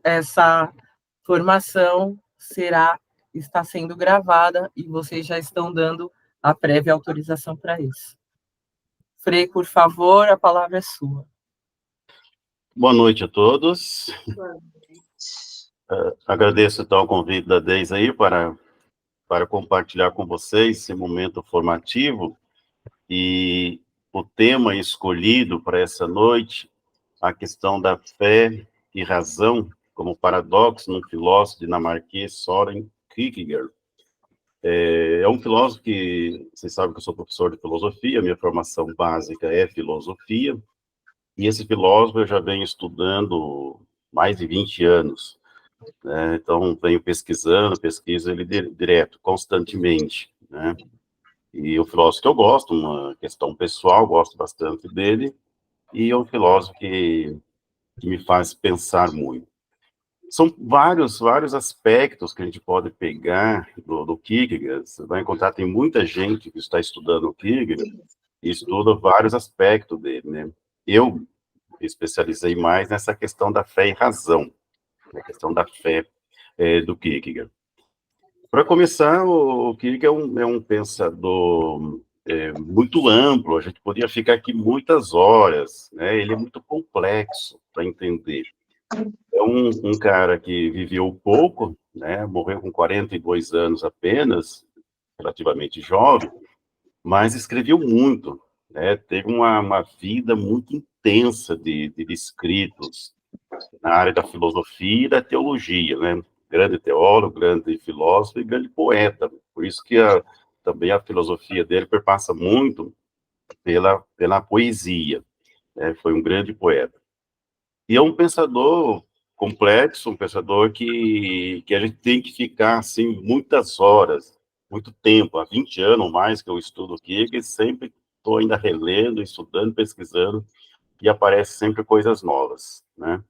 essa formação está sendo gravada e vocês já estão dando a prévia autorização para isso. Frei, por favor, a palavra é sua. Boa noite a todos. Boa noite. Agradeço, então, o convite da Deise aí para compartilhar com vocês esse momento formativo, e o tema escolhido para essa noite, a questão da fé e razão como paradoxo no filósofo dinamarquês Søren Kierkegaard. É um filósofo que, vocês sabem que eu sou professor de filosofia, minha formação básica é filosofia, e esse filósofo eu já venho estudando mais de 20 anos, né? Então venho pesquiso ele direto, constantemente, né? E o filósofo que eu gosto, uma questão pessoal, gosto bastante dele, e é um filósofo que me faz pensar muito. São vários aspectos que a gente pode pegar do Kierkegaard. Você vai encontrar, tem muita gente que está estudando o Kierkegaard e estuda vários aspectos dele, né? Eu especializei mais nessa questão da fé e razão, na questão da fé do Kierkegaard. Para começar, o Kierkegaard é um pensador muito amplo, a gente poderia ficar aqui muitas horas, né? Ele é muito complexo para entender. É um cara que viveu pouco, né? Morreu com 42 anos apenas, relativamente jovem, mas escreveu muito, né? Teve uma vida muito intensa de escritos na área da filosofia e da teologia, né? Grande teólogo, grande filósofo e grande poeta. Por isso que também a filosofia dele perpassa muito pela poesia, né? Foi um grande poeta. E é um pensador complexo, um pensador que a gente tem que ficar, assim, muitas horas, muito tempo, há 20 anos ou mais que eu estudo aqui, que sempre estou ainda relendo, estudando, pesquisando, e aparece sempre coisas novas, né?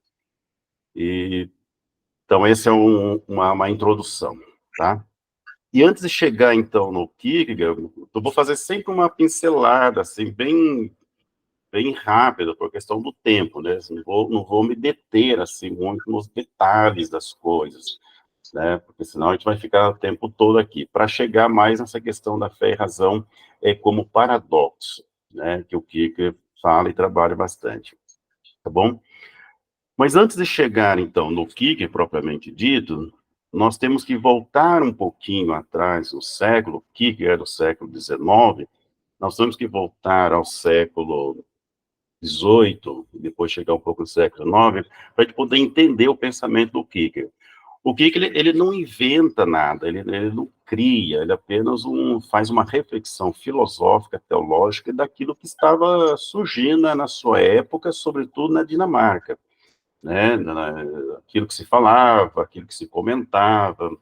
Então, essa é uma introdução, tá? E antes de chegar, então, no Kierkegaard, eu vou fazer sempre uma pincelada, assim, bem rápida, por questão do tempo, né? Assim, não vou me deter, assim, muito nos detalhes das coisas, né? Porque senão a gente vai ficar o tempo todo aqui. Para chegar mais nessa questão da fé e razão como paradoxo, né? Que o Kierkegaard fala e trabalha bastante, tá bom? Mas antes de chegar, então, no Kierkegaard propriamente dito, nós temos que voltar um pouquinho atrás no século, Kierkegaard era o século XIX, nós temos que voltar ao século XVIII, e depois chegar um pouco no século XIX, para a gente poder entender o pensamento do Kierkegaard. O Kierkegaard, ele não inventa nada, ele não cria, ele apenas faz uma reflexão filosófica, teológica, daquilo que estava surgindo na sua época, sobretudo na Dinamarca, né? Aquilo que se falava, aquilo que se comentava,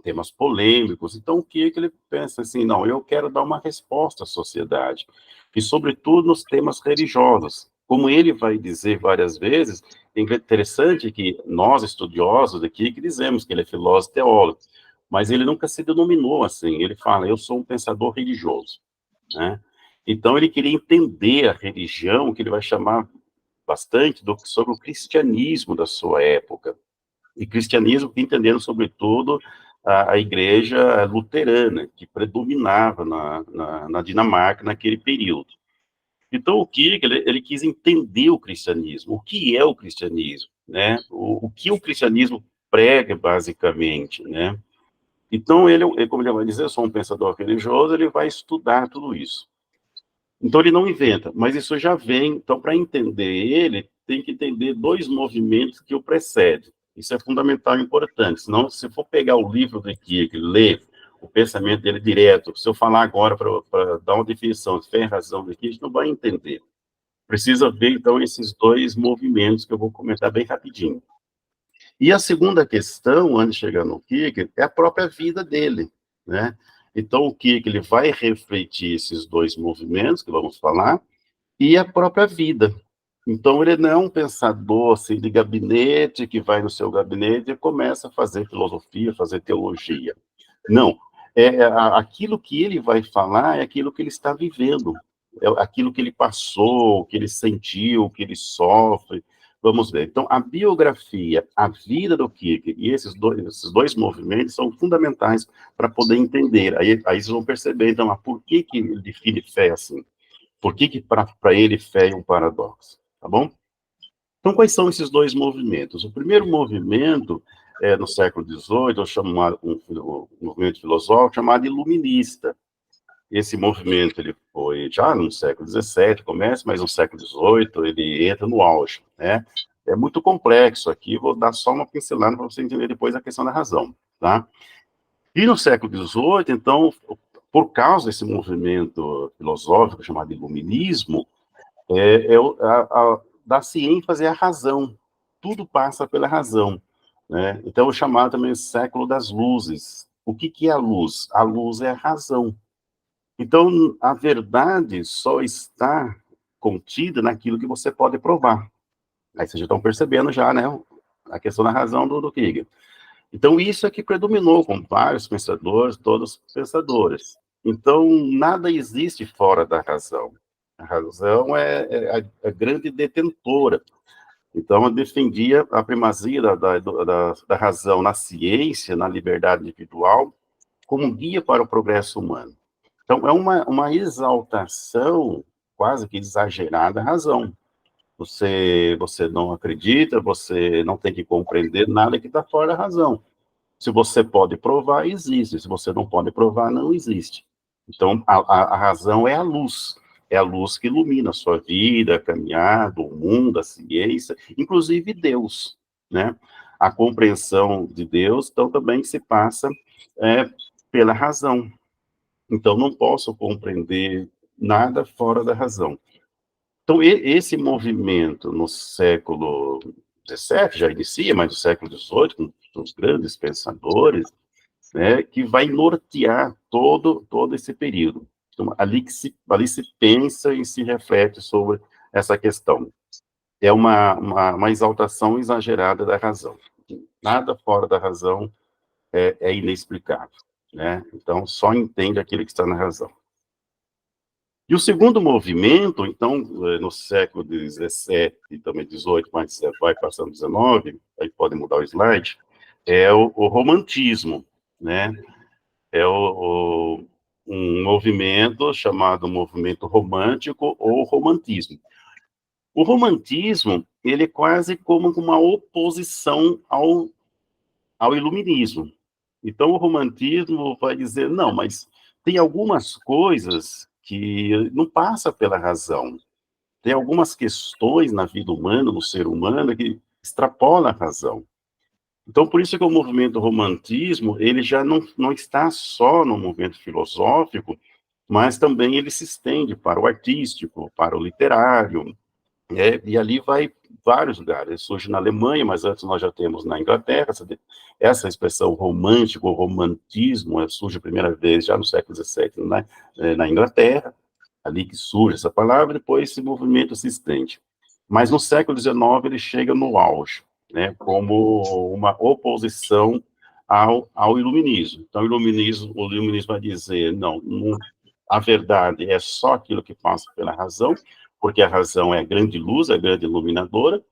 temas polêmicos. Então, o que ele pensa assim, não, eu quero dar uma resposta à sociedade, e sobretudo nos temas religiosos. Como ele vai dizer várias vezes, é interessante que nós, estudiosos aqui, que dizemos que ele é filósofo teólogo, mas ele nunca se denominou assim, ele fala, eu sou um pensador religioso, né? Então, ele queria entender a religião, que ele vai chamar bastante sobre o cristianismo da sua época, e cristianismo entendendo, sobretudo, a igreja luterana, que predominava na Dinamarca naquele período. Então, o Kierkegaard, ele quis entender o cristianismo, o que é o cristianismo, né? O que o cristianismo prega, basicamente, né? Então, como ele vai dizer, eu sou um pensador religioso, ele vai estudar tudo isso. Então, ele não inventa, mas isso já vem. Então, para entender ele, tem que entender dois movimentos que o precedem. Isso é fundamental e importante. Senão, se for pegar o livro do Kierkegaard, ler o pensamento dele direto, se eu falar agora para dar uma definição de fé e razão do Kierkegaard, não vai entender. Precisa ver, então, esses dois movimentos que eu vou comentar bem rapidinho. E a segunda questão, antes de chegar no Kierkegaard, é a própria vida dele, né? Então, o Kierkegaard, ele vai refletir esses dois movimentos que vamos falar, e a própria vida. Então, ele não é um pensador assim, de gabinete, que vai no seu gabinete e começa a fazer filosofia, fazer teologia. Não. Aquilo que ele vai falar é aquilo que ele está vivendo, é aquilo que ele passou, que ele sentiu, que ele sofre. Vamos ver. Então, a biografia, a vida do Kierkegaard e esses dois movimentos são fundamentais para poder entender. Aí vocês vão perceber, então, por que ele define fé assim? Por que para ele fé é um paradoxo? Tá bom? Então, quais são esses dois movimentos? O primeiro movimento, no século XVIII, um movimento filosófico chamado iluminista. Esse movimento ele foi já no século XVII, começa, mas no século XVIII ele entra no auge, né? É muito complexo aqui, vou dar só uma pincelada para você entender depois a questão da razão, tá? E no século XVIII, então, por causa desse movimento filosófico chamado iluminismo, dá-se ênfase à razão. Tudo passa pela razão, né? Então, é chamado também o século das luzes. O que é a luz? A luz é a razão. Então, a verdade só está contida naquilo que você pode provar. Aí vocês já estão percebendo já, né, a questão da razão do Kierkegaard. Então, isso é que predominou com vários pensadores, todos pensadores. Então, nada existe fora da razão. A razão é a grande detentora. Então, eu defendia a primazia da razão na ciência, na liberdade individual, como guia para o progresso humano. Então, é uma exaltação quase que exagerada da razão. Você não acredita, você não tem que compreender nada que está fora da razão. Se você pode provar, existe. Se você não pode provar, não existe. Então, a razão é a luz que ilumina a sua vida, a caminhada, o mundo, a ciência, inclusive Deus, né? A compreensão de Deus, então, também se passa pela razão. Então, não posso compreender nada fora da razão. Então, esse movimento no século XVII já inicia, mas no século XVIII, com os grandes pensadores, né, que vai nortear todo esse período. Então, ali se pensa e se reflete sobre essa questão. É uma exaltação exagerada da razão. Nada fora da razão é inexplicável, né? Então, só entende aquele que está na razão. E o segundo movimento, então, no século XVII e também XVIII, mas vai passando XIX, aí pode mudar o slide, é o romantismo, né? É um movimento chamado movimento romântico ou romantismo. O romantismo, ele é quase como uma oposição ao iluminismo. Então, o romantismo vai dizer, não, mas tem algumas coisas que não passa pela razão. Tem algumas questões na vida humana, no ser humano, que extrapolam a razão. Então, por isso que o movimento romantismo, ele já não está só no movimento filosófico, mas também ele se estende para o artístico, para o literário, e ali vai vários lugares. Ele surge na Alemanha, mas antes nós já temos na Inglaterra, essa expressão romântico, romantismo, surge a primeira vez já no século XVII na Inglaterra, ali que surge essa palavra, depois esse movimento se estende. Mas no século XIX ele chega no auge, né, como uma oposição ao iluminismo. Então, o iluminismo vai dizer, não, a verdade é só aquilo que passa pela razão, porque a razão é a grande luz, a grande iluminadora.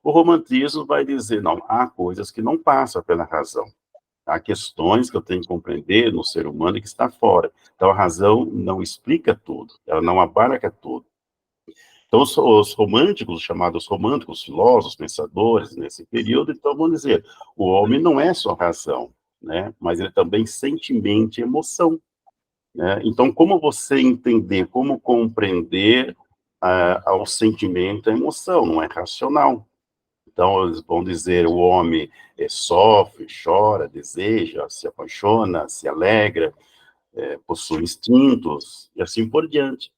O romantismo vai dizer, não, há coisas que não passam pela razão. Há questões que eu tenho que compreender no ser humano e que está fora. Então, a razão não explica tudo, ela não abarca tudo. Então, os românticos, chamados românticos, filósofos, pensadores, nesse período, então vão dizer, o homem não é só razão, né? Mas ele também sentimento e emoção. Né? Então, como você entender, como compreender o sentimento e a emoção, não é racional. Então, eles vão dizer, o homem sofre, chora, deseja, se apaixona, se alegra, possui instintos, e assim por diante.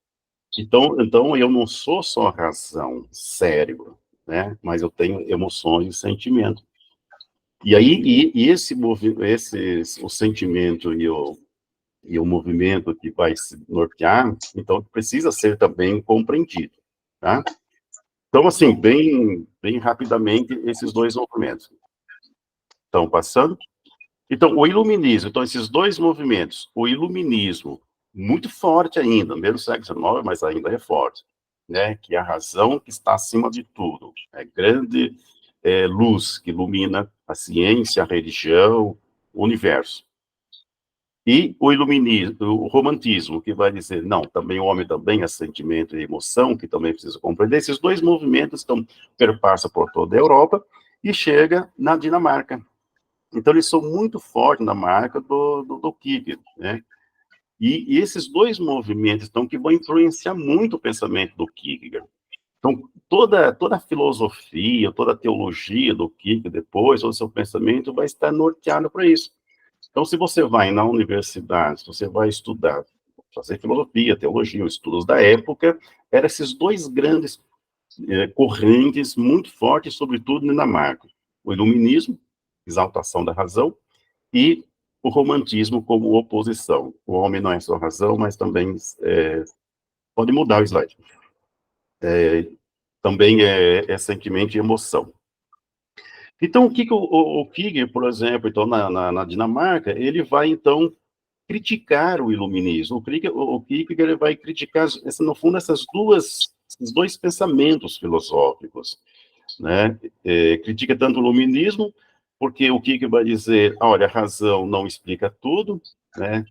Então, eu não sou só razão, cérebro, né? Mas eu tenho emoções e sentimentos. E aí, o sentimento e o movimento que vai se nortear, então, precisa ser também compreendido, tá? Então, assim, bem rapidamente, esses dois movimentos. Estão passando? Então, o iluminismo, então, esses dois movimentos, o iluminismo, muito forte ainda, mesmo no século XIX, mas ainda é forte. né, que é a razão que está acima de tudo, é grande luz que ilumina a ciência, a religião, o universo. E o iluminismo, o romantismo, que vai dizer, não, também o homem também é sentimento e emoção, que também precisa compreender. Esses dois movimentos estão perpassa por toda a Europa e chega na Dinamarca. Então, eles são muito fortes na marca do Kierkegaard, né? E esses dois movimentos, então, que vão influenciar muito o pensamento do Kierkegaard. Então, toda a filosofia, toda a teologia do Kierkegaard depois, o seu pensamento vai estar norteado para isso. Então, se você vai na universidade, se você vai estudar, fazer filosofia, teologia, os estudos da época, eram esses dois grandes correntes muito fortes, sobretudo na Dinamarca. O iluminismo, exaltação da razão, e o romantismo como oposição. O homem não é só razão, mas também pode mudar o slide. Também é sentimento e emoção. Então, o que o Kierkegaard, por exemplo, então, na Dinamarca, ele vai, então, criticar o iluminismo. O Kierkegaard vai criticar, no fundo, esses dois pensamentos filosóficos, né? Critica tanto o iluminismo, porque o Kierkegaard vai dizer, olha, a razão não explica tudo, né?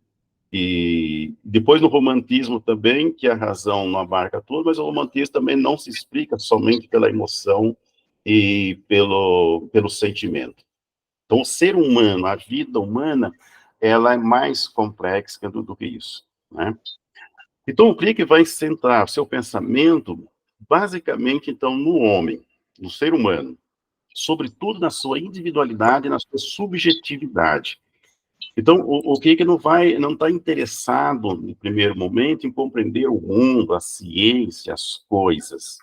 E depois no romantismo também, que a razão não abarca tudo, mas o romantismo também não se explica somente pela emoção e pelo sentimento. Então, o ser humano, a vida humana, ela é mais complexa do que isso, né? Então, o Crick vai centrar seu pensamento, basicamente, então, no homem, no ser humano, sobretudo na sua individualidade, na sua subjetividade. Então, o Crick não está interessado, no primeiro momento, em compreender o mundo, a ciência, as coisas.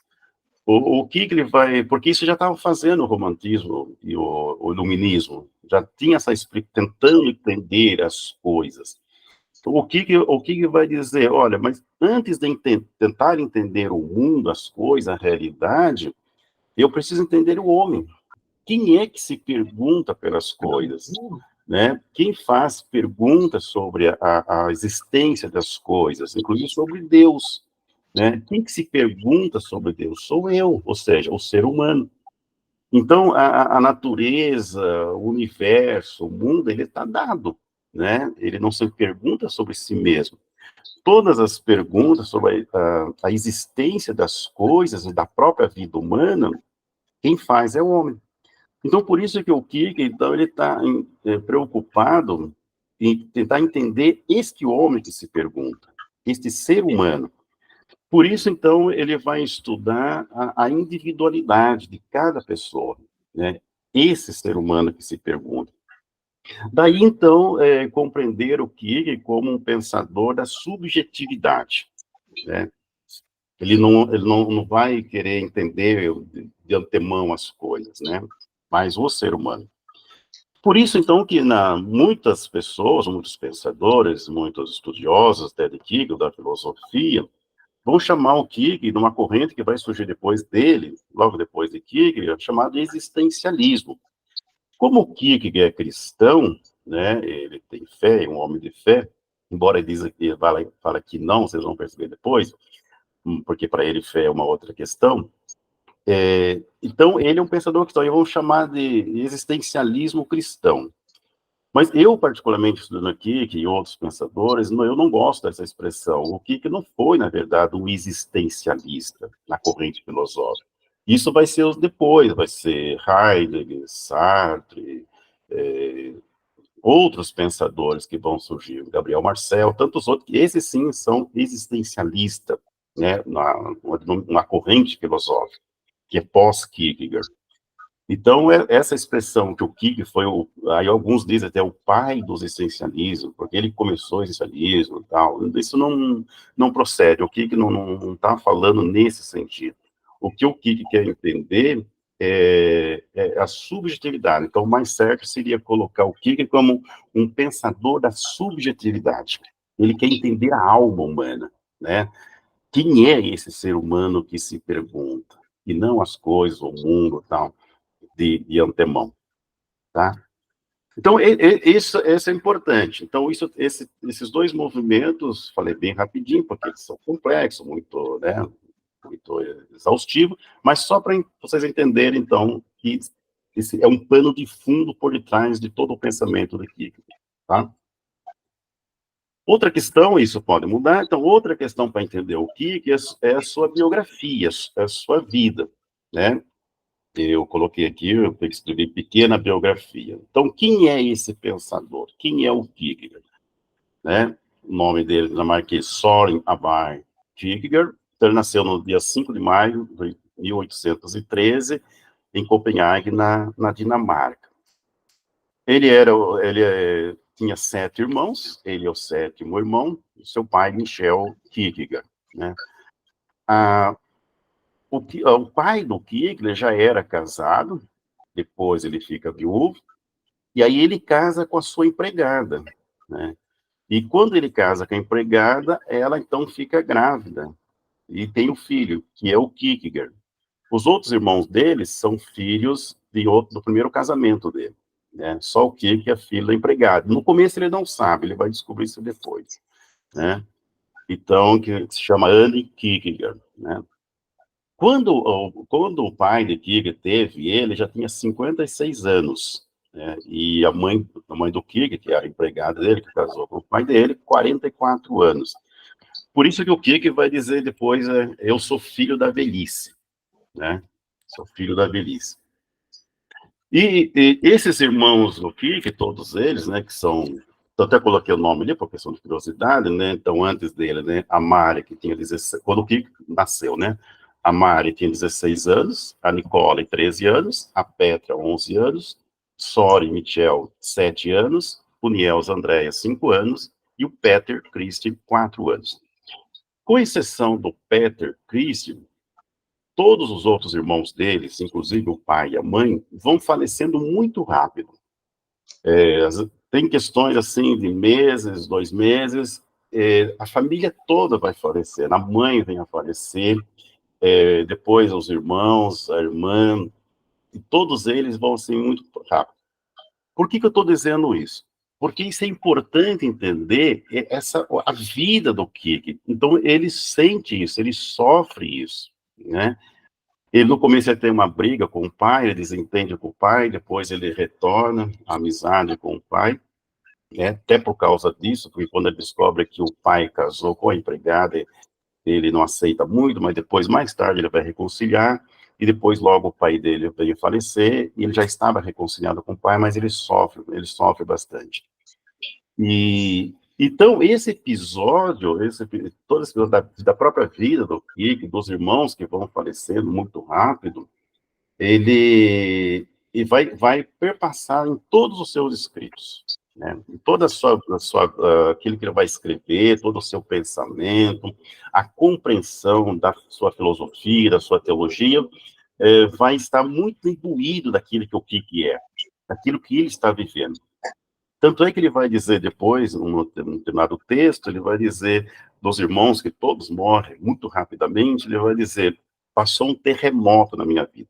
O que ele vai... Porque isso já estava fazendo o romantismo e o iluminismo. Já tinha tentando entender as coisas. Então, o que vai dizer? Olha, mas antes de tentar entender o mundo, as coisas, a realidade, eu preciso entender o homem. Quem é que se pergunta pelas coisas? Né? Quem faz perguntas sobre a existência das coisas, inclusive sobre Deus? Né? Quem que se pergunta sobre Deus? Sou eu, ou seja, o ser humano. Então, a natureza, o universo, o mundo, ele está dado, né? Ele não se pergunta sobre si mesmo. Todas as perguntas sobre a existência das coisas e da própria vida humana, quem faz é o homem. Então, por isso que o Kierkegaard, então, ele está preocupado em tentar entender este homem que se pergunta, este ser humano. Por isso, então, ele vai estudar a individualidade de cada pessoa, né? Esse ser humano que se pergunta. Daí, então, compreender o Kierkegaard como um pensador da subjetividade, né? Ele não vai querer entender de antemão as coisas, né? Mas o ser humano. Por isso, então, que muitas pessoas, muitos pensadores, muitos estudiosos até de Kierkegaard, da filosofia, vão chamar o Kierkegaard de uma corrente que vai surgir depois dele, logo depois de Kierkegaard, chamado de existencialismo. Como o Kierkegaard é cristão, né, ele tem fé, é um homem de fé, embora ele diga que fala que não, vocês vão perceber depois, porque para ele fé é uma outra questão. Então, ele é um pensador cristão, e vão chamar de existencialismo cristão. Mas eu, particularmente, estudando aqui, que outros pensadores, eu não gosto dessa expressão. O que não foi, na verdade, um existencialista na corrente filosófica. Isso vai ser depois, vai ser Heidegger, Sartre, outros pensadores que vão surgir, Gabriel Marcel, tantos outros, que esses sim são existencialistas, né, na corrente filosófica, que é pós-Kierkegaard. Então, essa expressão que o Kierkegaard foi, aí alguns dizem até o pai do existencialismo, porque ele começou o existencialismo e tal, isso não procede, o Kierkegaard não está falando nesse sentido. O que o Kierkegaard quer entender é a subjetividade. Então, o mais certo seria colocar o Kierkegaard como um pensador da subjetividade. Ele quer entender a alma humana, né? Quem é esse ser humano que se pergunta? E não as coisas, o mundo e tal, de antemão, tá? Então, isso é importante. Então, esses dois movimentos, falei bem rapidinho, porque eles são complexos, muito, né? muito exaustivo, mas só para vocês entenderem, então, que esse é um pano de fundo por detrás de todo o pensamento do Kierkegaard, tá? Outra questão, isso pode mudar, então, outra questão para entender o Kierkegaard é a sua biografia, é a sua vida, né? Eu coloquei aqui, eu escrevi pequena biografia. Então, quem é esse pensador? Quem é o Kierkegaard? Né? O nome dele dinamarquês Søren Abar Kierkegaard. Então, ele nasceu no dia 5 de maio de 1813, em Copenhague, na Dinamarca. Ele tinha 7 irmãos, ele é o 7º irmão, e seu pai, Michel Kierkegaard. Né? O pai do Kierkegaard já era casado, depois ele fica viúvo, e aí ele casa com a sua empregada, né? E quando ele casa com a empregada, ela então fica grávida, e tem o filho, que é o Kierkegaard. Os outros irmãos dele são filhos do primeiro casamento dele, né? Só o Kierkegaard é filho da empregada. No começo ele não sabe, ele vai descobrir isso depois, né? Então, que se chama Anne Kierkegaard, né? Quando o pai de Kierkegaard teve ele, já tinha 56 anos, né? E a mãe do Kierkegaard, que é a empregada dele, que casou com o pai dele, 44 anos. Por isso que o Kierkegaard vai dizer depois, eu sou filho da velhice, né? Sou filho da velhice. E esses irmãos do Kierkegaard, todos eles, né, que são... Eu até coloquei o nome ali, por questão de curiosidade, né? Então, antes dele, né, a Mari, que tinha 16... Quando o Kierkegaard nasceu, né? A Mari tinha 16 anos, a Nicole, 13 anos, a Petra, 11 anos, Sori Michel, 7 anos, o Niels Andréia, 5 anos, e o Peter Christie, 4 anos. Com exceção do Peter Christie, todos os outros irmãos deles, inclusive o pai e a mãe, vão falecendo muito rápido. Tem questões assim de meses, 2 meses, a família toda vai falecer, a mãe vem a falecer, depois os irmãos, a irmã, e todos eles vão assim muito rápido. Por que eu estou dizendo isso? Porque isso é importante entender a vida do Kierkegaard. Então, ele sente isso, ele sofre isso, né? Ele, no começo, ele tem uma briga com o pai, ele desentende com o pai, depois ele retorna à amizade com o pai, né? Até por causa disso, porque quando ele descobre que o pai casou com a empregada, ele não aceita muito, mas depois, mais tarde, ele vai reconciliar, e depois, logo, o pai dele veio falecer, e ele já estava reconciliado com o pai, mas ele sofre bastante. E, então, esse episódio, todo esse episódio da própria vida do Kierkegaard, dos irmãos que vão falecendo muito rápido, ele vai perpassar em todos os seus escritos, né? Em toda aquilo que ele vai escrever, todo o seu pensamento, a compreensão da sua filosofia, da sua teologia, vai estar muito imbuído daquilo que o Kierkegaard é, daquilo que ele está vivendo. Tanto é que ele vai dizer depois, num determinado texto, ele vai dizer dos irmãos que todos morrem muito rapidamente, ele vai dizer, passou um terremoto na minha vida.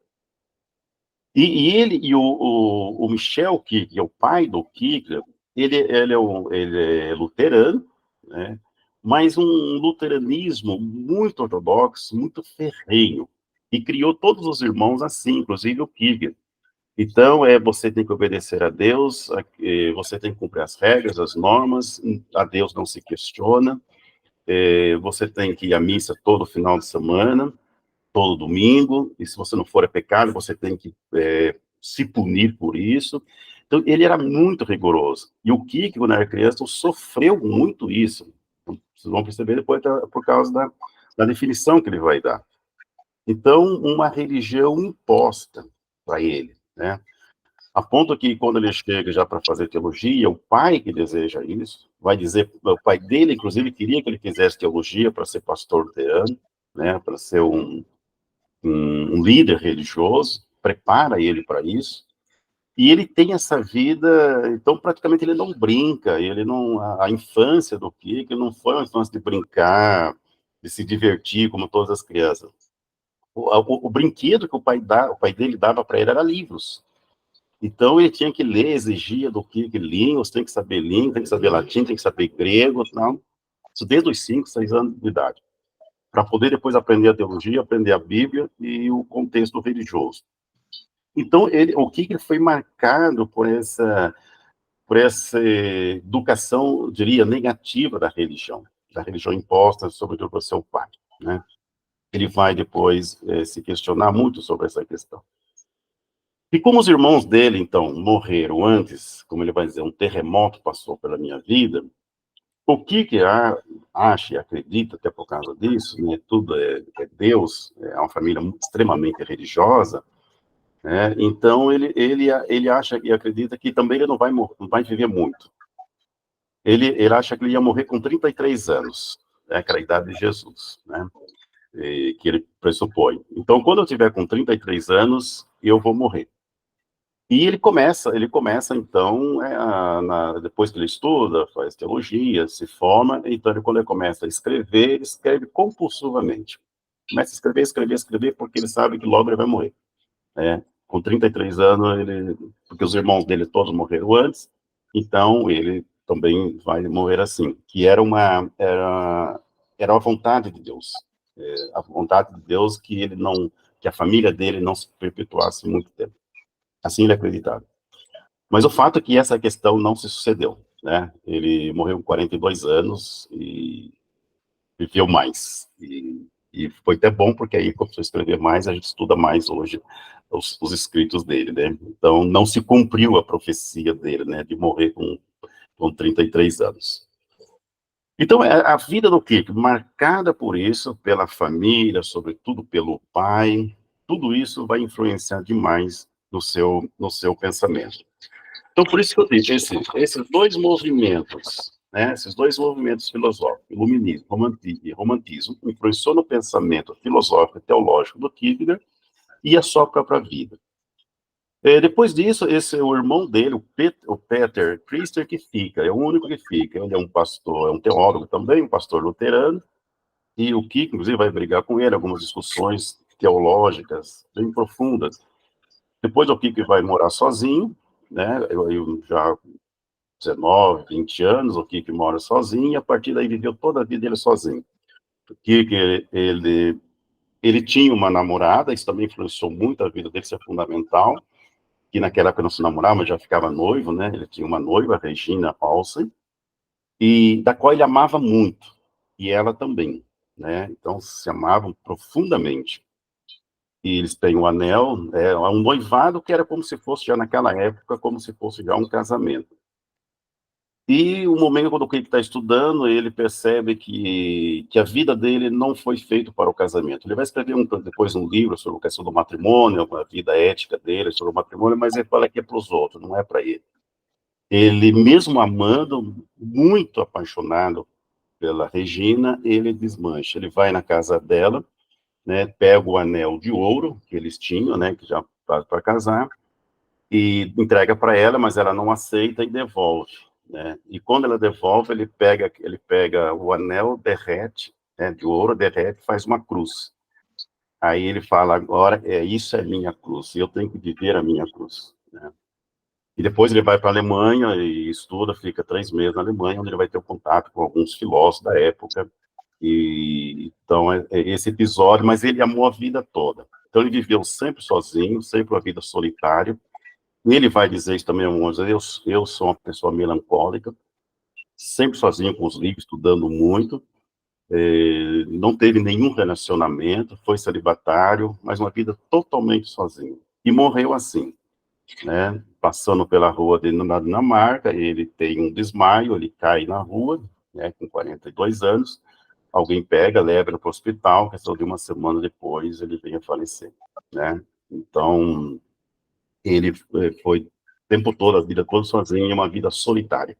E ele e o Michel, que é o pai do Kierkegaard, ele é luterano, né? Mas um luteranismo muito ortodoxo, muito ferrenho, e criou todos os irmãos assim, inclusive o Kierkegaard. Então, você tem que obedecer a Deus, você tem que cumprir as regras, as normas, a Deus não se questiona, você tem que ir à missa todo final de semana, todo domingo, e se você não for, é pecado, você tem que se punir por isso. Então, ele era muito rigoroso. E o Kierkegaard, quando era criança, sofreu muito isso. Vocês vão perceber depois por causa da definição que ele vai dar. Então, uma religião imposta para ele, né? A ponto que, quando ele chega já para fazer teologia, o pai que deseja isso, vai dizer, o pai dele, inclusive, queria que ele fizesse teologia para ser pastor luterano, né, para ser um líder religioso, prepara ele para isso, e ele tem essa vida, então praticamente ele não brinca, ele não, a infância do Kierkegaard não foi uma infância de brincar, de se divertir como todas as crianças. O brinquedo que o pai dele dava para ele era livros. Então ele tinha que ler, exigia do Kierkegaard línguas, tem que saber língua, tem que saber latim, tem que saber grego, não. Isso desde os 5, 6 anos de idade. para poder depois aprender a teologia, aprender a Bíblia e o contexto religioso. Então, o Kierkegaard foi marcado por essa educação, eu diria, negativa da religião imposta, sobretudo por seu pai, né? Ele vai depois se questionar muito sobre essa questão. E como os irmãos dele, então, morreram antes, como ele vai dizer, um terremoto passou pela minha vida, o que acha e acredita, até por causa disso, né, tudo é Deus, é uma família extremamente religiosa, né, então ele acha e acredita que também ele não vai viver muito. Ele acha que ele ia morrer com 33 anos, né, que era a idade de Jesus, né, que ele pressupõe. Então, quando eu tiver com 33 anos, eu vou morrer. E ele começa então, depois que ele estuda, faz teologia, se forma, então quando ele começa a escrever, ele escreve compulsivamente. Começa a escrever, porque ele sabe que logo ele vai morrer. Né? Com 33 anos, porque os irmãos dele todos morreram antes, então ele também vai morrer assim, que era a vontade de Deus. A vontade de Deus que a família dele não se perpetuasse muito tempo. Assim ele acreditava. Mas o fato é que essa questão não se sucedeu, né? Ele morreu com 42 anos e viveu mais. E foi até bom, porque aí, começou a escrever mais, a gente estuda mais hoje os escritos dele, né? Então, não se cumpriu a profecia dele, né? De morrer com 33 anos. Então, a vida do Kierkegaard, marcada por isso, pela família, sobretudo pelo pai, tudo isso vai influenciar demais no seu pensamento. Então, por isso que eu digo, esses dois movimentos, né, esses dois movimentos filosóficos, iluminismo e romantismo, influenciou no pensamento filosófico e teológico do Kierkegaard e a sua própria vida. Depois disso, o irmão dele, o Peter Priester, que fica, é o único que fica. Ele é um pastor, é um teólogo também, um pastor luterano, e o Kierkegaard, inclusive, vai brigar com ele, algumas discussões teológicas bem profundas. Depois o Kierkegaard vai morar sozinho, né, eu já 19, 20 anos, o Kierkegaard mora sozinho, e a partir daí viveu toda a vida dele sozinho. O Kierkegaard, ele tinha uma namorada, isso também influenciou muito a vida dele, isso é fundamental, que naquela época não se namorava, mas já ficava noivo, né? Ele tinha uma noiva, Regina Paulsen, e da qual ele amava muito, e ela também, né? Então, se amavam profundamente. E eles têm um anel, um noivado que era como se fosse já naquela época, como se fosse já um casamento. E o momento quando o Kierkegaard está estudando, ele percebe que a vida dele não foi feita para o casamento. Ele vai escrever depois um livro sobre a questão do matrimônio, a vida ética dele sobre o matrimônio, mas ele fala que é para os outros, não é para ele. Ele, mesmo amando, muito apaixonado pela Regina, ele desmancha. Ele vai na casa dela, né, pega o anel de ouro que eles tinham, né, que já para casar, e entrega para ela, mas ela não aceita e devolve, né? E quando ela devolve, ele pega o anel, derrete, né, de ouro, derrete, faz uma cruz. Aí ele fala, agora, isso é minha cruz, e eu tenho que viver a minha cruz, né? E depois ele vai para a Alemanha e estuda, fica 3 meses na Alemanha, onde ele vai ter contato com alguns filósofos da época, e então é esse episódio, mas ele amou a vida toda. Então ele viveu sempre sozinho, sempre uma vida solitária. Ele vai dizer isso também, eu sou uma pessoa melancólica, sempre sozinho com os livros, estudando muito, não teve nenhum relacionamento, foi celibatário, mas uma vida totalmente sozinho. E morreu assim, né? Passando pela rua dele na Dinamarca, ele tem um desmaio, ele cai na rua, né, com 42 anos, alguém pega, leva ele para o hospital, questão de uma semana depois ele vem a falecer, né? Então, ele foi o tempo todo, a vida toda sozinho, uma vida solitária.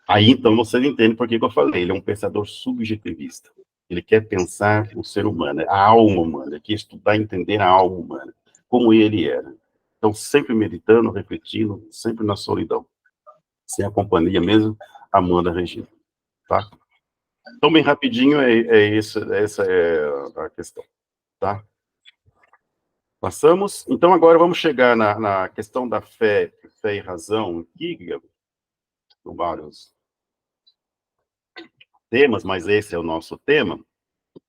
Aí, então, você entende por que eu falei, ele é um pensador subjetivista. Ele quer pensar o ser humano, a alma humana, ele quer estudar e entender a alma humana, como ele era. Então, sempre meditando, refletindo, sempre na solidão. Sem a companhia mesmo, amando a Regina. Tá? Então, bem rapidinho, essa é a questão. Tá? Passamos. Então, agora vamos chegar na questão da fé e razão, aqui, com vários temas, mas esse é o nosso tema,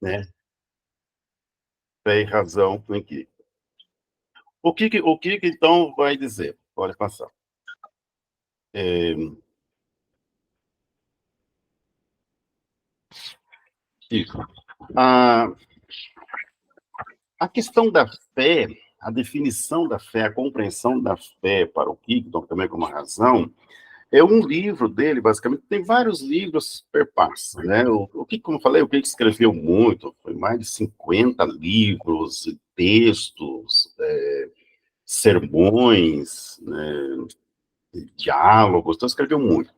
né? Fé e Razão em Kierkegaard. O que então vai dizer? Pode passar. Isso. A questão da fé, a definição da fé, a compreensão da fé para o Kierkegaard, também como razão, é um livro dele, basicamente, tem vários livros perpassa, né? Como eu falei, o Kierkegaard escreveu muito, foi mais de 50 livros, textos, sermões, né, diálogos, então escreveu muito.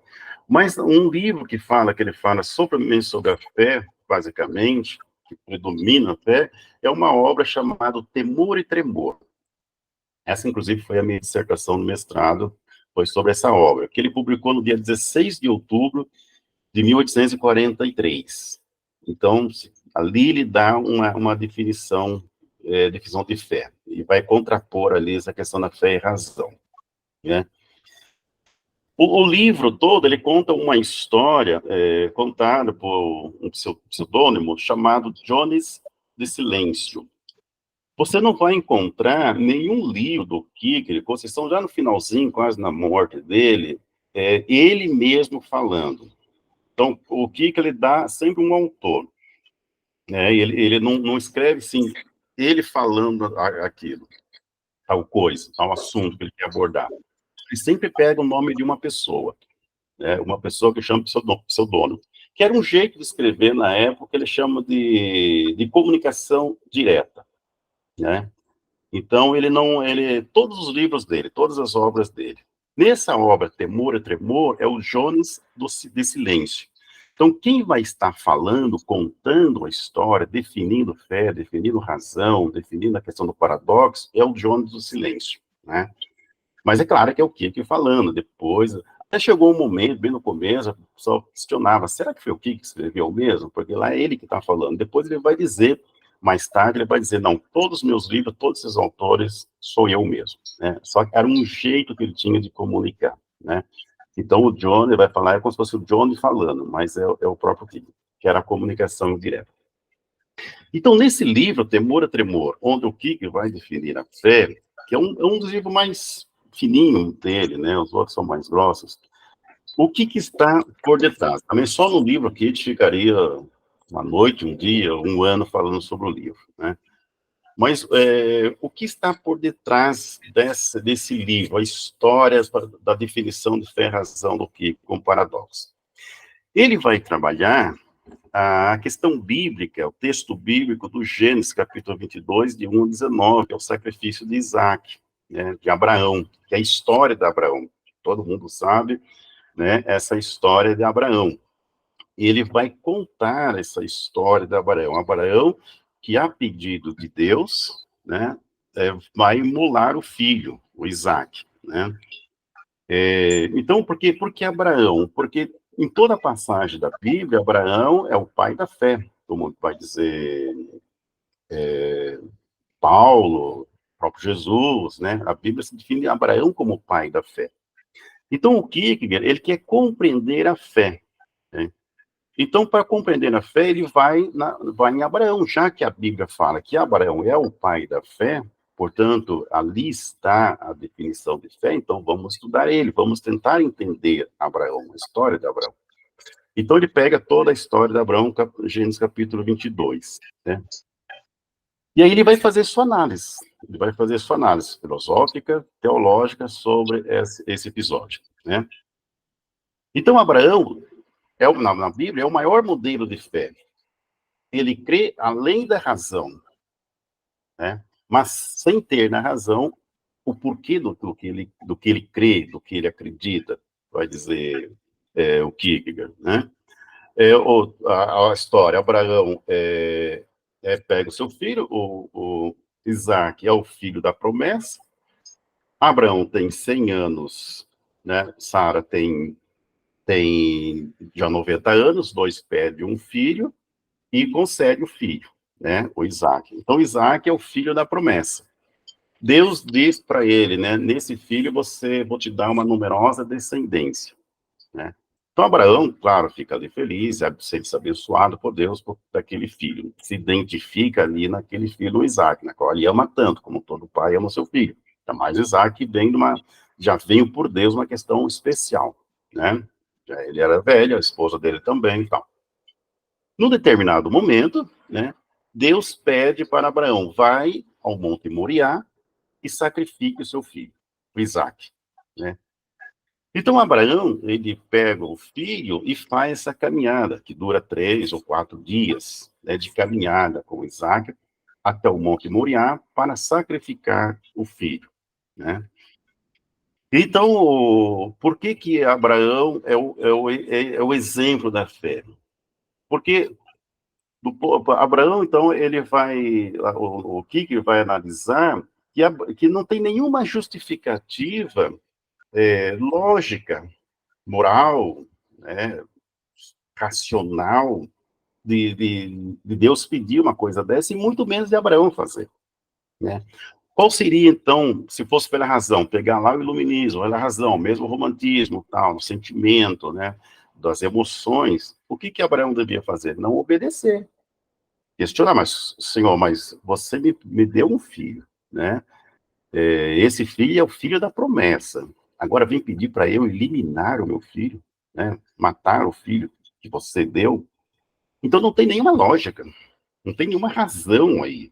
Mas um livro que ele fala sobre a fé, basicamente, que predomina a fé, é uma obra chamada Temor e Tremor. Essa, inclusive, foi a minha dissertação no mestrado, foi sobre essa obra, que ele publicou no dia 16 de outubro de 1843. Então, ali ele dá uma definição de fé, e vai contrapor ali essa questão da fé e razão, né? O livro todo, ele conta uma história contada por um pseudônimo chamado Jones de Silêncio. Você não vai encontrar nenhum livro do Kierkegaard, vocês estão já no finalzinho, quase na morte dele, ele mesmo falando. Então, o Kierkegaard, ele dá sempre um autor, né? Ele não escreve, sim, ele falando aquilo, tal coisa, tal assunto que ele quer abordar. Ele sempre pega o nome de uma pessoa. Uma pessoa que chama pseudônimo, que era um jeito de escrever na época, que ele chama de comunicação direta, né? Então, todos os livros dele, todas as obras dele. Nessa obra, Temor e Tremor, é o Jones de Silêncio. Então, quem vai estar falando, contando a história, definindo fé, definindo razão, definindo a questão do paradoxo, é o Jones do Silêncio, né? Mas é claro que é o Kierkegaard falando, depois... Até chegou um momento, bem no começo, o pessoal questionava, será que foi o Kierkegaard que escreveu mesmo? Porque lá é ele que está falando. Depois ele vai dizer, mais tarde ele vai dizer, não, todos os meus livros, todos esses autores, sou eu mesmo, né? Só que era um jeito que ele tinha de comunicar, né? Então o John, ele vai falar, é como se fosse o John falando, mas é o próprio Kierkegaard, que era a comunicação indireta. Então, nesse livro, Temor a Tremor, onde o Kierkegaard vai definir a fé, que é um dos livros mais fininho dele, né? Os outros são mais grossos. O que está por detrás? Também só no livro aqui a gente ficaria uma noite, um dia, um ano falando sobre o livro, né? Mas o que está por detrás desse livro, a história da definição de fé e razão do que com paradoxo? Ele vai trabalhar a questão bíblica, o texto bíblico do Gênesis, capítulo 22, de 1 a 19, que é o sacrifício de Isaac, né, de Abraão, que é a história de Abraão. Todo mundo sabe, né, essa história de Abraão. E ele vai contar essa história de Abraão. Abraão, que a pedido de Deus, né, vai imolar o filho, o Isaac, né? Então, por que Abraão? Porque em toda a passagem da Bíblia, Abraão é o pai da fé, como vai dizer Paulo, o próprio Jesus, né? A Bíblia se define Abraão como o pai da fé. Então, o Kierkegaard, ele quer compreender a fé, né? Então, para compreender a fé, ele vai em Abraão, já que a Bíblia fala que Abraão é o pai da fé, portanto, ali está a definição de fé, então vamos estudar ele, vamos tentar entender Abraão, a história de Abraão. Então, ele pega toda a história de Abraão, Gênesis capítulo 22, né? E aí ele vai fazer sua análise, ele vai fazer sua análise filosófica, teológica sobre esse episódio, né? Então, Abraão, na Bíblia, é o maior modelo de fé. Ele crê além da razão, né? Mas sem ter na razão o porquê do que ele crê, do que ele acredita, vai dizer o Kierkegaard, né? A história, Abraão pega o seu filho, o Isaac é o filho da promessa, Abraão tem 100 anos, né? Sara tem já 90 anos, dois pede um filho, e concede o filho, né, o Isaac. Então, Isaac é o filho da promessa. Deus diz para ele, né, nesse filho vou te dar uma numerosa descendência, né? Então, Abraão, claro, fica ali feliz, sente-se abençoado por Deus por daquele filho. Se identifica ali naquele filho, Isaac, na qual ele ama tanto, como todo pai ama seu filho. Então, mas Isaac já veio por Deus uma questão especial, né? Já ele era velho, a esposa dele também e tal. Num determinado momento, né, Deus pede para Abraão, vai ao Monte Moriá e sacrifique o seu filho, o Isaac, né? Então, Abraão, ele pega o filho e faz essa caminhada, que dura 3 ou 4 dias, né, de caminhada com Isaac até o Monte Moriá para sacrificar o filho, né? Então, por que que Abraão é o exemplo da fé? Porque Abraão, então, ele vai, o que vai analisar, que não tem nenhuma justificativa lógica, moral, né, racional, de Deus pedir uma coisa dessa, e muito menos de Abraão fazer, né? Qual seria, então, se fosse pela razão, pegar lá o iluminismo, pela razão, mesmo o romantismo, tal, o sentimento, né, das emoções, o que que Abraão devia fazer? Não obedecer. Questionar, mas, Senhor, mas você me deu um filho, né? Esse filho é o filho da promessa. Agora vem pedir para eu eliminar o meu filho, né? Matar o filho que você deu. Então não tem nenhuma lógica, não tem nenhuma razão aí.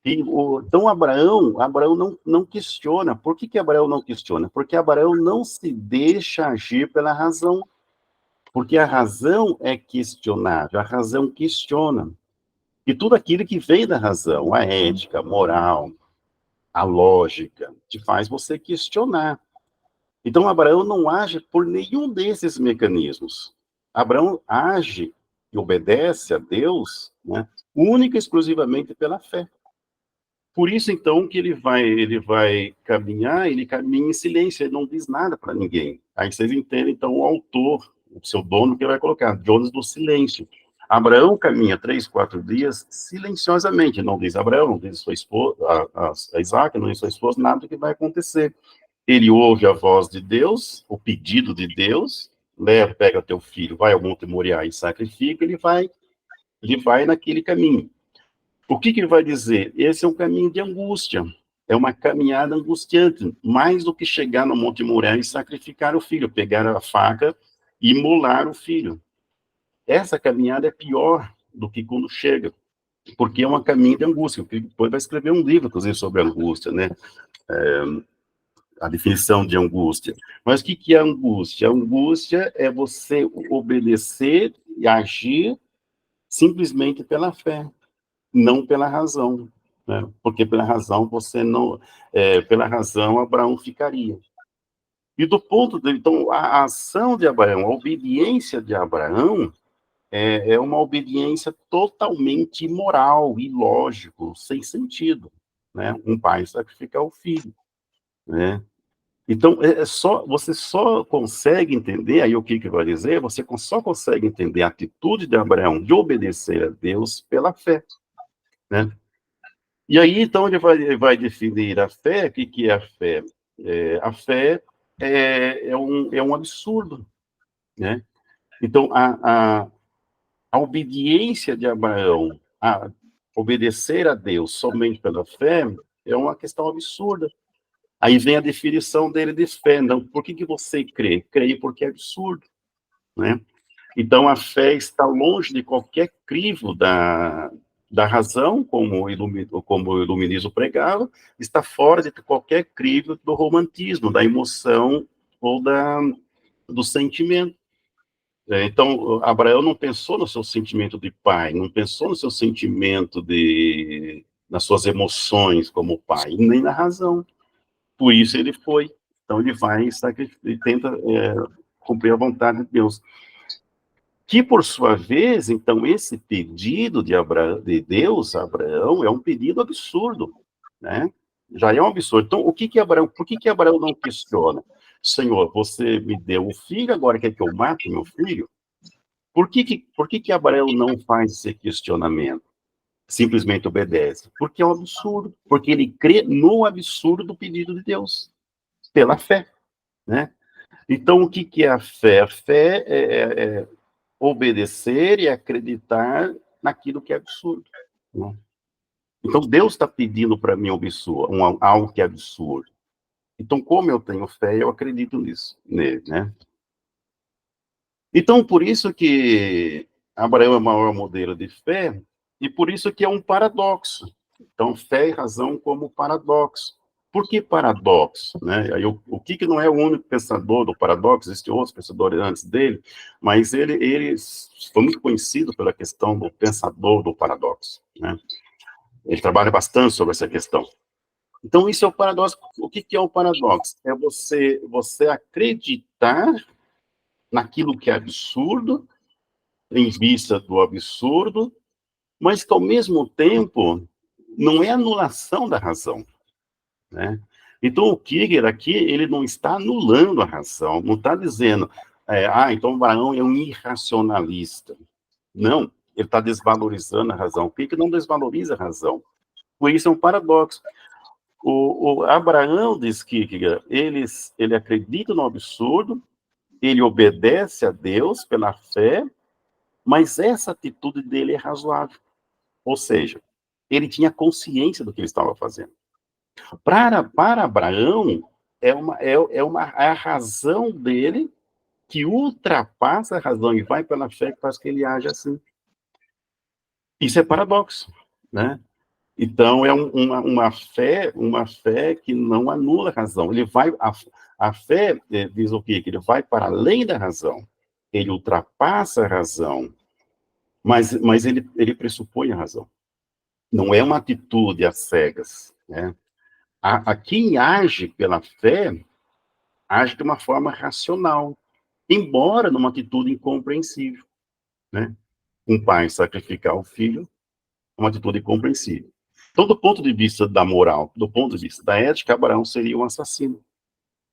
Então Abraão não questiona. Por que que Abraão não questiona? Porque Abraão não se deixa agir pela razão. Porque a razão é questionável, a razão questiona. E tudo aquilo que vem da razão, a ética, a moral, a lógica, te faz você questionar. Então, Abraão não age por nenhum desses mecanismos. Abraão age e obedece a Deus, né, única e exclusivamente pela fé. Por isso, então, que ele vai caminhar, ele caminha em silêncio, ele não diz nada para ninguém. Aí vocês entendem, então, o autor, o pseudônimo que ele vai colocar, Jonas do Silêncio. Abraão caminha 3, 4 dias silenciosamente, não diz Abraão, não diz sua esposa, a Isaac, não diz sua esposa, nada do que vai acontecer. Ele ouve a voz de Deus, o pedido de Deus, leva, pega teu filho, vai ao Monte Moriá e sacrifica, ele vai naquele caminho. O que que ele vai dizer? Esse é um caminho de angústia, é uma caminhada angustiante, mais do que chegar no Monte Moriá e sacrificar o filho, pegar a faca e imolar o filho. Essa caminhada é pior do que quando chega, porque é uma caminho de angústia. Depois vai escrever um livro, inclusive, sobre angústia, né? A definição de angústia. Mas o que que é angústia? A angústia é você obedecer e agir simplesmente pela fé, não pela razão, né? Porque pela razão você não, pela razão Abraão ficaria. E do ponto de, então, a ação de Abraão, a obediência de Abraão é uma obediência totalmente imoral, ilógico, sem sentido, né? Um pai sacrificar o filho, né? Então, você só consegue entender, aí o que que vai dizer, você só consegue entender a atitude de Abraão de obedecer a Deus pela fé, né? E aí, então, ele vai definir a fé. O que que é a fé? A fé é um absurdo, né? Então, a obediência de Abraão, a obedecer a Deus somente pela fé, é uma questão absurda. Aí vem a definição dele de fé. Então, por que que você crê? Creio porque é absurdo, né? Então, a fé está longe de qualquer crivo da razão, como o iluminismo pregava, está fora de qualquer crivo do romantismo, da emoção ou do sentimento. Então, Abraão não pensou no seu sentimento de pai, não pensou no seu sentimento nas suas emoções como pai, nem na razão. Por isso ele foi. Então ele vai e tenta cumprir a vontade de Deus. Que, por sua vez, então, esse pedido de Deus a Abraão é um pedido absurdo, né? Já é um absurdo. Então, por que que Abraão não questiona? Senhor, você me deu um filho, agora quer que eu mate meu filho? Por que que Abraão não faz esse questionamento? Simplesmente obedece. Porque é um absurdo. Porque ele crê no absurdo do pedido de Deus, pela fé, né? Então, o que é a fé? A fé é obedecer e acreditar naquilo que é absurdo, né? Então, Deus está pedindo para mim algo que é absurdo. Então, como eu tenho fé, eu acredito nisso, nele, né? Então, por isso que Abraão é o maior modelo de fé, e por isso que é um paradoxo. Então, fé e razão como paradoxo. Por que paradoxo? Né? Aí, o que não é o único pensador do paradoxo, existem outros pensadores antes dele, mas ele foi muito conhecido pela questão do pensador do paradoxo, né? Ele trabalha bastante sobre essa questão. Então, isso é o paradoxo. O que é o paradoxo? É você acreditar naquilo que é absurdo, em vista do absurdo, mas que, ao mesmo tempo, não é anulação da razão, né? Então, o Kierkegaard aqui, ele não está anulando a razão, não está dizendo, então Abraão é um irracionalista. Não, ele está desvalorizando a razão. O Kierkegaard não desvaloriza a razão. Por isso é um paradoxo. O Abraão, diz Kierkegaard, ele acredita no absurdo, ele obedece a Deus pela fé, mas essa atitude dele é razoável. Ou seja, ele tinha consciência do que ele estava fazendo. Para Abraão, é a razão dele que ultrapassa a razão e vai pela fé que faz que ele age assim. Isso é paradoxo, né? Então, é uma fé que não anula a razão. A fé diz o quê? Que ele vai para além da razão. Ele ultrapassa a razão, mas ele pressupõe a razão. Não é uma atitude às cegas, né? A quem age pela fé, age de uma forma racional, embora numa atitude incompreensível, né? Um pai sacrificar o filho é uma atitude incompreensível. Então, do ponto de vista da moral, do ponto de vista da ética, Abraão seria um assassino,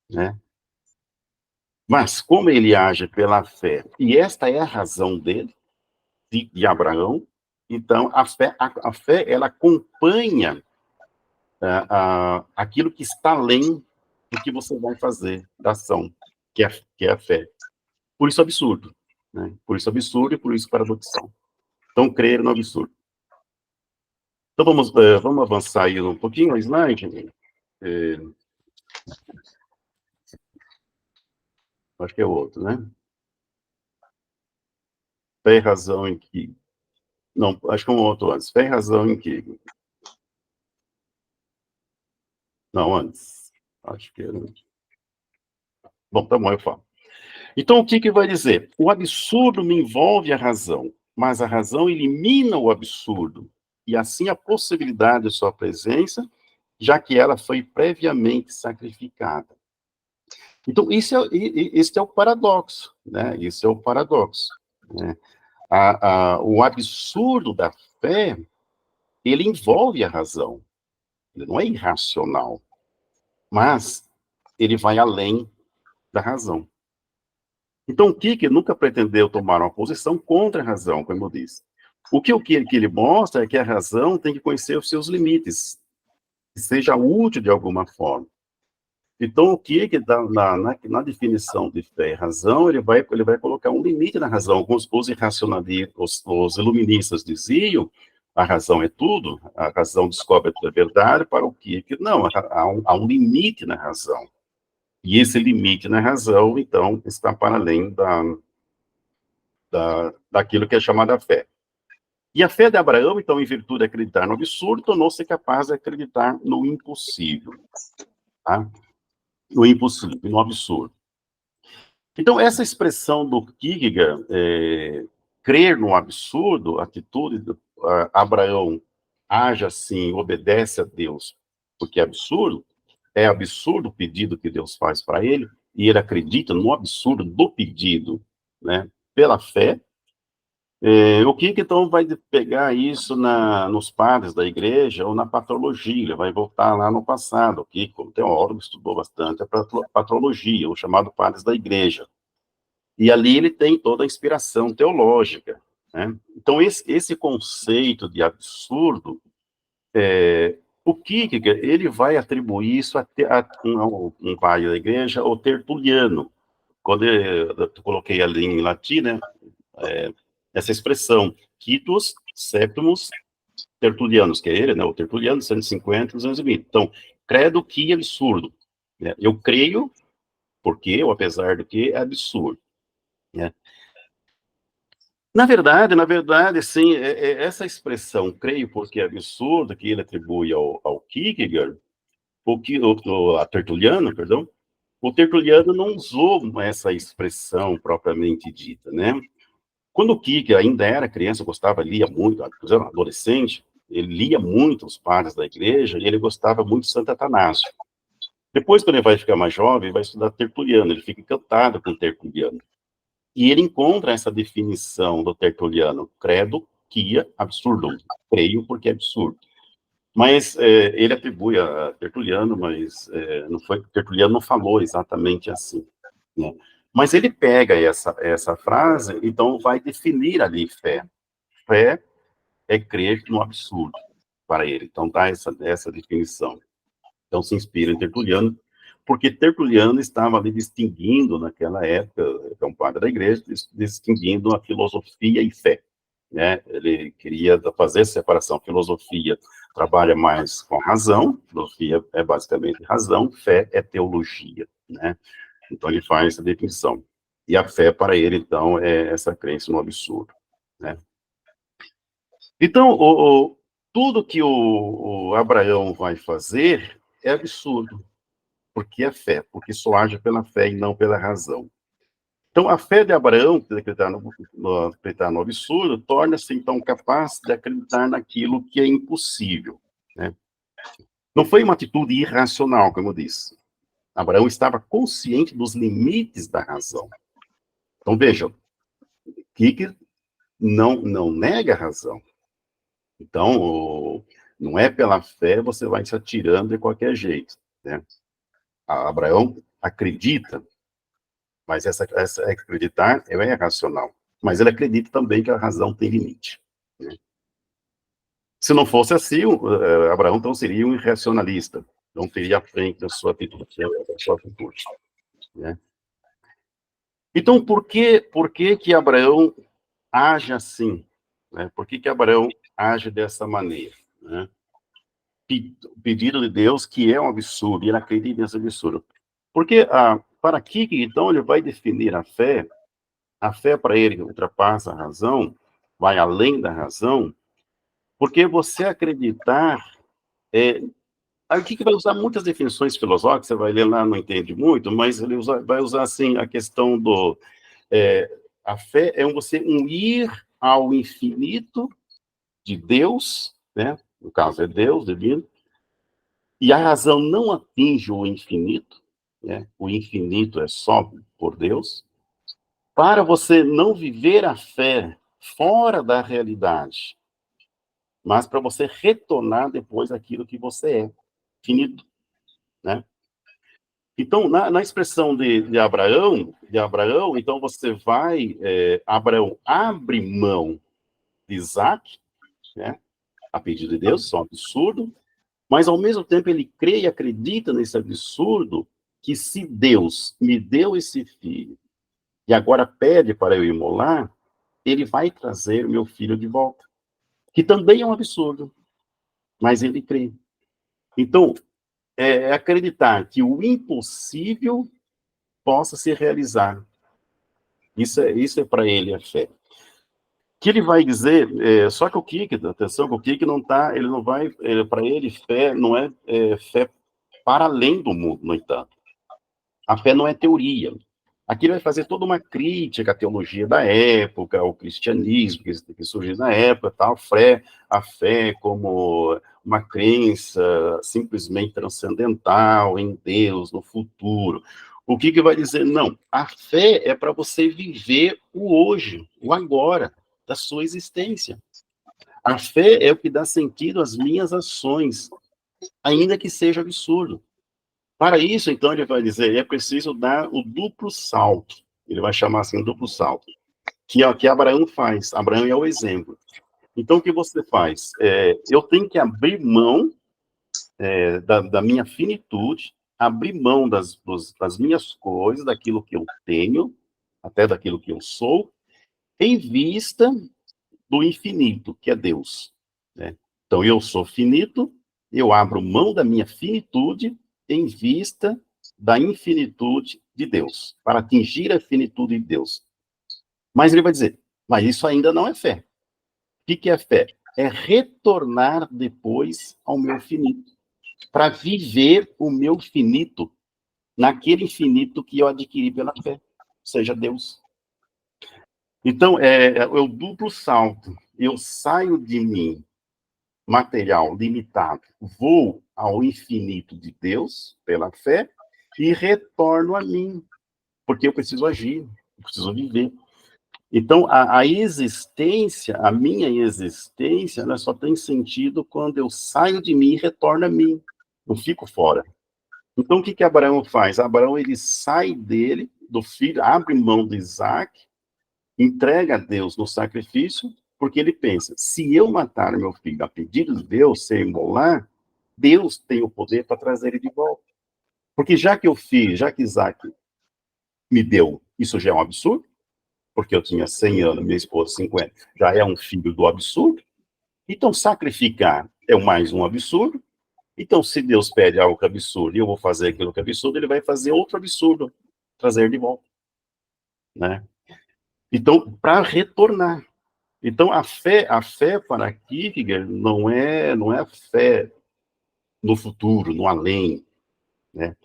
né? Mas como ele age pela fé, e esta é a razão dele, de Abraão, então a fé ela acompanha aquilo que está além do que você vai fazer, da ação, que é a fé. Por isso absurdo, né? Por isso absurdo e por isso paradoxal. Então, crer no absurdo. Então, vamos avançar aí um pouquinho o slide. É, acho que é o outro, né? Fé e razão em que... Não, acho que é um outro antes. Fé e razão em que... Não, antes. Acho que era... Bom, tá bom, eu falo. Então, o que vai dizer? O absurdo me envolve a razão, mas a razão elimina o absurdo, e assim a possibilidade de sua presença, já que ela foi previamente sacrificada. Então, esse é o paradoxo, né? Isso é o paradoxo, né? O absurdo da fé, ele envolve a razão, ele não é irracional, mas ele vai além da razão. Então, o Kierkegaard nunca pretendeu tomar uma posição contra a razão, como eu disse. O que ele mostra é que a razão tem que conhecer os seus limites, que seja útil de alguma forma. Então, o Kierkegaard, na definição de fé e razão, ele vai colocar um limite na razão. Os iluministas diziam, a razão é tudo, a razão descobre toda a verdade, para o Kierkegaard, não, há um limite na razão. E esse limite na razão, então, está para além daquilo que é chamada fé. E a fé de Abraão, então, em virtude de acreditar no absurdo, tornou-se capaz de acreditar no impossível. Tá? No impossível, no absurdo. Então, essa expressão do Kierkegaard, crer no absurdo, a atitude de Abraão age assim, obedece a Deus, porque é absurdo o pedido que Deus faz para ele, e ele acredita no absurdo do pedido, né, pela fé. O que então vai pegar isso nos padres da igreja ou na patrologia? Ele vai voltar lá no passado, que como teólogo estudou bastante a patrologia, o chamado padres da igreja. E ali ele tem toda a inspiração teológica, né? Então esse conceito de absurdo, o Kierkegaard, ele vai atribuir isso a um pai da igreja, o Tertuliano. quando eu coloquei ali em latim, né, essa expressão, quitus septimus Tertulianos, que é ele, né, o Tertuliano, 150, 220. Então, credo que absurdo. Né? Eu creio, porque, ou apesar do que, é absurdo. Né? Na verdade, sim, essa expressão, creio porque é absurdo, que ele atribui ao Kierkegaard, a Tertuliano, perdão, o Tertuliano não usou essa expressão propriamente dita, né? Quando o Kierkegaard ainda era criança, gostava, lia muito, adolescente, ele lia muito os padres da igreja e ele gostava muito de Santo Atanásio. Depois, quando ele vai ficar mais jovem, vai estudar Tertuliano, ele fica encantado com Tertuliano. E ele encontra essa definição do Tertuliano, credo, quia, absurdum. Creio porque é absurdo. Mas ele atribui a Tertuliano, mas Tertuliano não falou exatamente assim. Né? Mas ele pega essa frase, então vai definir ali fé. Fé é crer no absurdo, para ele. Então dá essa definição. Então se inspira em Tertuliano, porque Tertuliano estava ali distinguindo, naquela época, é um padre da igreja, distinguindo a filosofia e fé. Né? Ele queria fazer essa separação. Filosofia trabalha mais com razão, filosofia é basicamente razão, fé é teologia. Né? Então ele faz essa definição. E a fé, para ele, então, é essa crença no absurdo. Né? Então, tudo que o Abraão vai fazer é absurdo, porque é fé, porque só age pela fé e não pela razão. Então, a fé de Abraão, de acreditar no absurdo, torna-se, então, capaz de acreditar naquilo que é impossível. Né? Não foi uma atitude irracional, como eu disse. Abraão estava consciente dos limites da razão. Então, vejam, Kierkegaard não nega a razão. Então, não é pela fé você vai se atirando de qualquer jeito. Né? Abraão acredita, mas essa acreditar é racional. Mas ele acredita também que a razão tem limite. Né? Se não fosse assim, Abraão então seria um irracionalista, não teria a frente da sua atitude. Né? Então, por que Abraão age assim? Né? Por que Abraão age dessa maneira? Né? Pedido de Deus, que é um absurdo, e ele acredita nesse absurdo. Porque, para aqui, então, ele vai definir a fé para ele ultrapassa a razão, vai além da razão, porque você acreditar, aqui que vai usar muitas definições filosóficas, você vai ler lá, não entende muito, mas ele vai usar, assim, a questão a fé é você ir ao infinito de Deus, né? No caso é Deus, divino, e a razão não atinge o infinito, né? O infinito é só por Deus, para você não viver a fé fora da realidade, mas para você retornar depois aquilo que você é, finito, né? Então, na expressão de Abraão, então você vai, Abraão abre mão de Isaac, né? A pedido de Deus, isso é um absurdo, mas ao mesmo tempo ele crê e acredita nesse absurdo, que se Deus me deu esse filho e agora pede para eu imolar, ele vai trazer meu filho de volta. Que também é um absurdo, mas ele crê. Então, é acreditar que o impossível possa se realizar. Isso é para ele a fé. Que ele vai dizer, só que o Kierkegaard, atenção, que o Kierkegaard não tá, ele não vai, para ele, fé não é fé para além do mundo, no entanto. A fé não é teoria. Aqui ele vai fazer toda uma crítica à teologia da época, ao cristianismo que surgiu na época, tal, a fé como uma crença simplesmente transcendental em Deus, no futuro. O que vai dizer? Não, a fé é para você viver o hoje, o agora, da sua existência. A fé é o que dá sentido às minhas ações, ainda que seja absurdo. Para isso, então, ele vai dizer, é preciso dar o duplo salto. Ele vai chamar assim, duplo salto. Que é o que Abraão faz. Abraão é o exemplo. Então, o que você faz? Eu tenho que abrir mão da minha finitude, abrir mão das minhas coisas, daquilo que eu tenho, até daquilo que eu sou, em vista do infinito, que é Deus, né? Então, eu sou finito, eu abro mão da minha finitude em vista da infinitude de Deus, para atingir a finitude de Deus. Mas ele vai dizer, mas isso ainda não é fé. O que é fé? É retornar depois ao meu finito, para viver o meu finito naquele infinito que eu adquiri pela fé, seja Deus. Então, é o duplo salto. Eu saio de mim, material, limitado, vou ao infinito de Deus, pela fé, e retorno a mim, porque eu preciso agir, eu preciso viver. Então, a existência, a minha existência, ela só tem sentido quando eu saio de mim e retorno a mim. Eu fico fora. Então, o que Abraão faz? Abraão, ele sai dele, do filho, abre mão de Isaac, entrega a Deus no sacrifício, porque ele pensa, se eu matar meu filho a pedido de Deus, sem imolar, Deus tem o poder para trazer ele de volta. Porque já que eu fiz, já que Isaac me deu, isso já é um absurdo, porque eu tinha 100 anos, minha esposa 50, já é um filho do absurdo. Então, sacrificar é mais um absurdo. Então, se Deus pede algo que é absurdo e eu vou fazer aquilo que é absurdo, ele vai fazer outro absurdo, trazer de volta, né? Então, para retornar. Então, a fé para Kierkegaard não é fé no futuro, no além, né?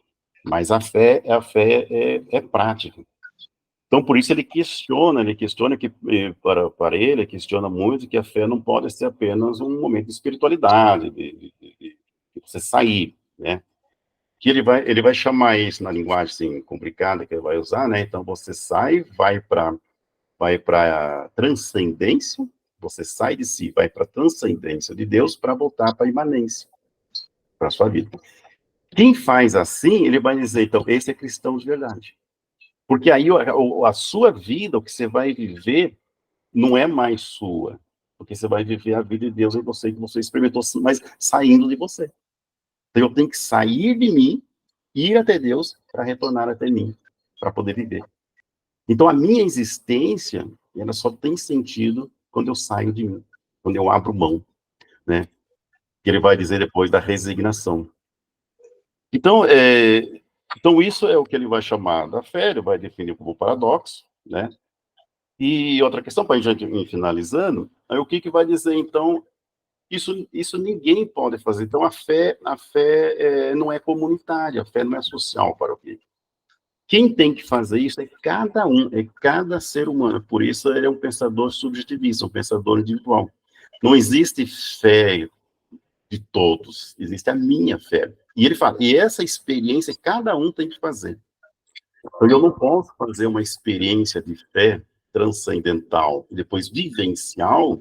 Mas a fé é prática. Então, por isso ele questiona que, para ele, questiona muito que a fé não pode ser apenas um momento de espiritualidade, de você sair, né? Que ele vai chamar isso na linguagem assim, complicada que ele vai usar, né? Então, você sai, vai para a transcendência, você sai de si, vai para a transcendência de Deus para voltar para a imanência, para a sua vida. Quem faz assim, ele vai dizer, então, esse é cristão de verdade. Porque aí a sua vida, o que você vai viver, não é mais sua. Porque você vai viver a vida de Deus em você, que você experimentou, mas saindo de você. Então, eu tenho que sair de mim, ir até Deus, para retornar até mim, para poder viver. Então, a minha existência, ela só tem sentido quando eu saio de mim, quando eu abro mão, né? Que ele vai dizer depois da resignação. Então, isso é o que ele vai chamar da fé, ele vai definir como paradoxo, né? E outra questão, para a gente ir finalizando, aí o que vai dizer, então, isso ninguém pode fazer. Então, a fé não é comunitária, a fé não é social para o quê? Quem tem que fazer isso é cada um, é cada ser humano. Por isso ele é um pensador subjetivista, um pensador individual. Não existe fé de todos, existe a minha fé. E ele fala, e essa experiência cada um tem que fazer. Então eu não posso fazer uma experiência de fé transcendental e depois vivencial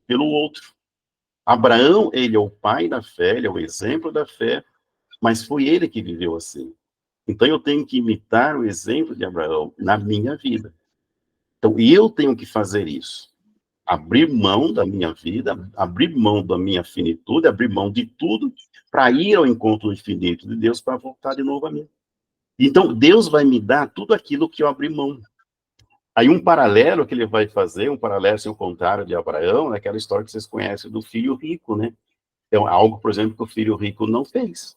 pelo outro. Abraão, ele é o pai da fé, ele é o exemplo da fé, mas foi ele que viveu assim. Então, eu tenho que imitar o exemplo de Abraão na minha vida. Então, eu tenho que fazer isso. Abrir mão da minha vida, abrir mão da minha finitude, abrir mão de tudo, para ir ao encontro infinito de Deus, para voltar de novo a mim. Então, Deus vai me dar tudo aquilo que eu abri mão. Aí, um paralelo que ele vai fazer, um paralelo, assim, o contrário de Abraão, é aquela história que vocês conhecem do filho rico, né? É algo, por exemplo, que o filho rico não fez,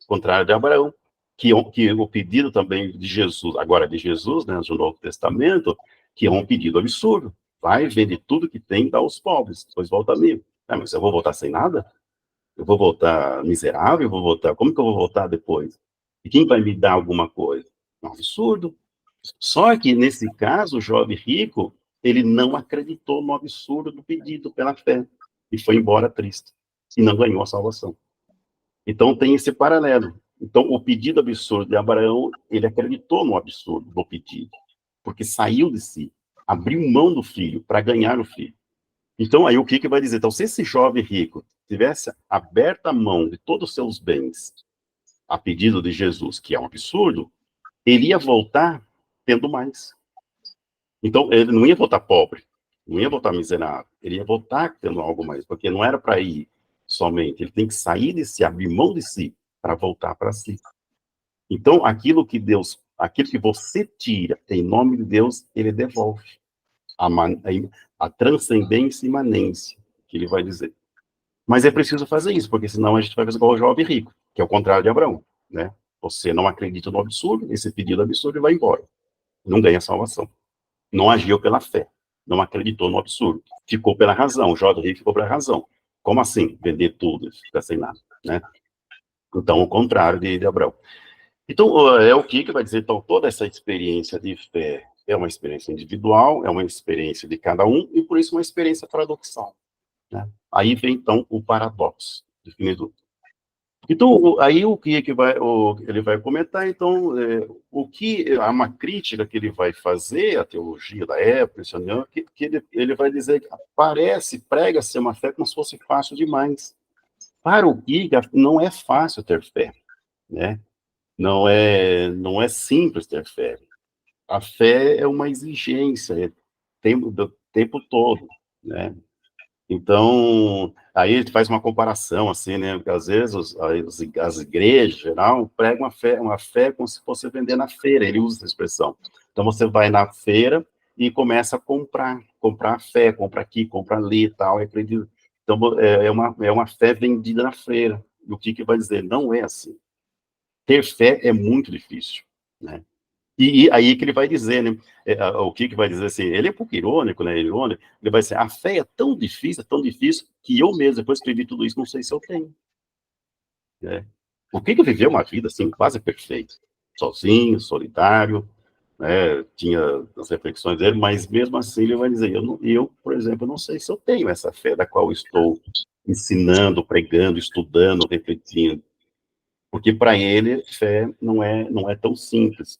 contrário de Abraão. Que o pedido também de Jesus, agora de Jesus, né, no Novo Testamento, que é um pedido absurdo. Vai, vende tudo que tem, dá aos pobres, depois volta a mim. Mas eu vou voltar sem nada? Eu vou voltar miserável? Eu vou voltar... Como que eu vou voltar depois? E quem vai me dar alguma coisa? É um absurdo. Só que, nesse caso, o jovem rico, ele não acreditou no absurdo do pedido pela fé e foi embora triste. E não ganhou a salvação. Então, tem esse paralelo. Então, o pedido absurdo de Abraão, ele acreditou no absurdo do pedido, porque saiu de si, abriu mão do filho para ganhar o filho. Então, aí o que vai dizer? Então, se esse jovem rico tivesse aberto a mão de todos os seus bens a pedido de Jesus, que é um absurdo, ele ia voltar tendo mais. Então, ele não ia voltar pobre, não ia voltar miserável, ele ia voltar tendo algo mais, porque não era para ir somente, ele tem que sair de si, abrir mão de si, para voltar para si. Então, aquilo que você tira em nome de Deus, ele devolve. A transcendência e imanência, que ele vai dizer. Mas é preciso fazer isso, porque senão a gente vai fazer igual o jovem rico, que é o contrário de Abraão, né? Você não acredita no absurdo, esse pedido absurdo vai embora. Não ganha salvação. Não agiu pela fé. Não acreditou no absurdo. Ficou pela razão. O jovem rico ficou pela razão. Como assim? Vender tudo, ficar sem nada, né? Então, o contrário de Abraão. Então, é o que vai dizer, então, toda essa experiência de fé é uma experiência individual, é uma experiência de cada um, e por isso uma experiência paradoxal, né? Aí vem, então, o paradoxo definido. Então, aí o que ele vai comentar, então, o que há uma crítica que ele vai fazer à teologia da época, que ele vai dizer que prega ser uma fé como se fosse fácil demais. Para o Giga, não é fácil ter fé, né? Não é simples ter fé. A fé é uma exigência, do tempo todo, né? Então, aí ele faz uma comparação, assim, né? Porque às vezes as igrejas, em geral, pregam uma fé como se fosse vender na feira, ele usa essa expressão. Então, você vai na feira e começa a comprar fé, compra aqui, compra ali e tal, acredito. Então, é uma fé vendida na feira. E o que vai dizer? Não é assim. Ter fé é muito difícil, né? E aí que ele vai dizer, né? O que vai dizer assim? Ele é um pouco irônico, né? Irônico. Ele vai dizer: a fé é tão difícil, que eu mesmo, depois que escrevi tudo isso, não sei se eu tenho. Né? O que viveu uma vida assim, quase perfeita, sozinho, solitário, né? Tinha as reflexões dele, mas mesmo assim ele vai dizer: por exemplo, não sei se eu tenho essa fé da qual estou ensinando, pregando, estudando, refletindo. Porque para ele, fé não é tão simples,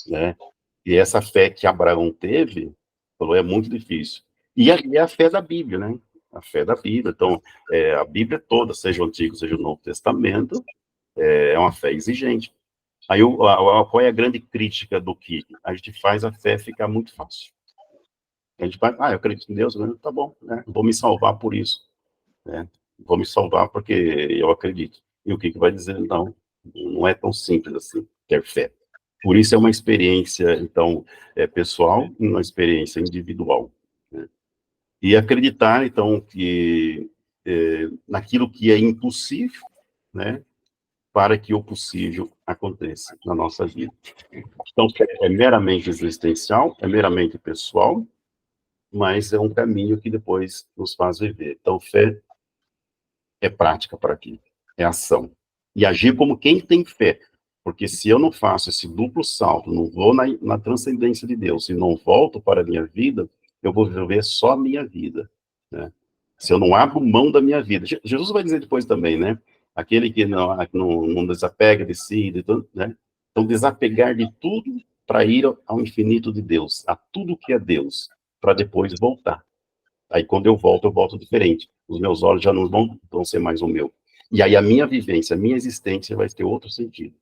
né? E essa fé que Abraão teve, falou, é muito difícil. E a fé da Bíblia, né? A fé da Bíblia. Então, a Bíblia toda, seja o Antigo, seja o Novo Testamento, é uma fé exigente. Aí, qual é a grande crítica do que a gente faz a fé ficar muito fácil? A gente vai, eu acredito em Deus, né? Tá bom, né? Vou me salvar por isso, né? Vou me salvar porque eu acredito. E o que vai dizer, então, não é tão simples assim, ter fé. Por isso é uma experiência, então, pessoal e uma experiência individual, né? E acreditar, então, que naquilo que é impossível, né, para que o possível aconteça na nossa vida. Então, é meramente existencial, é meramente pessoal, mas é um caminho que depois nos faz viver. Então, fé é prática para aqui, é ação. E agir como quem tem fé. Porque se eu não faço esse duplo salto, não vou na transcendência de Deus e não volto para a minha vida, eu vou viver só a minha vida, né? Se eu não abro mão da minha vida. Jesus vai dizer depois também, né? Aquele que não desapega de si, né? Então, desapegar de tudo para ir ao infinito de Deus, a tudo que é Deus, para depois voltar. Aí, quando eu volto diferente. Os meus olhos já não vão ser mais o meu. E aí, a minha vivência, a minha existência vai ter outro sentido.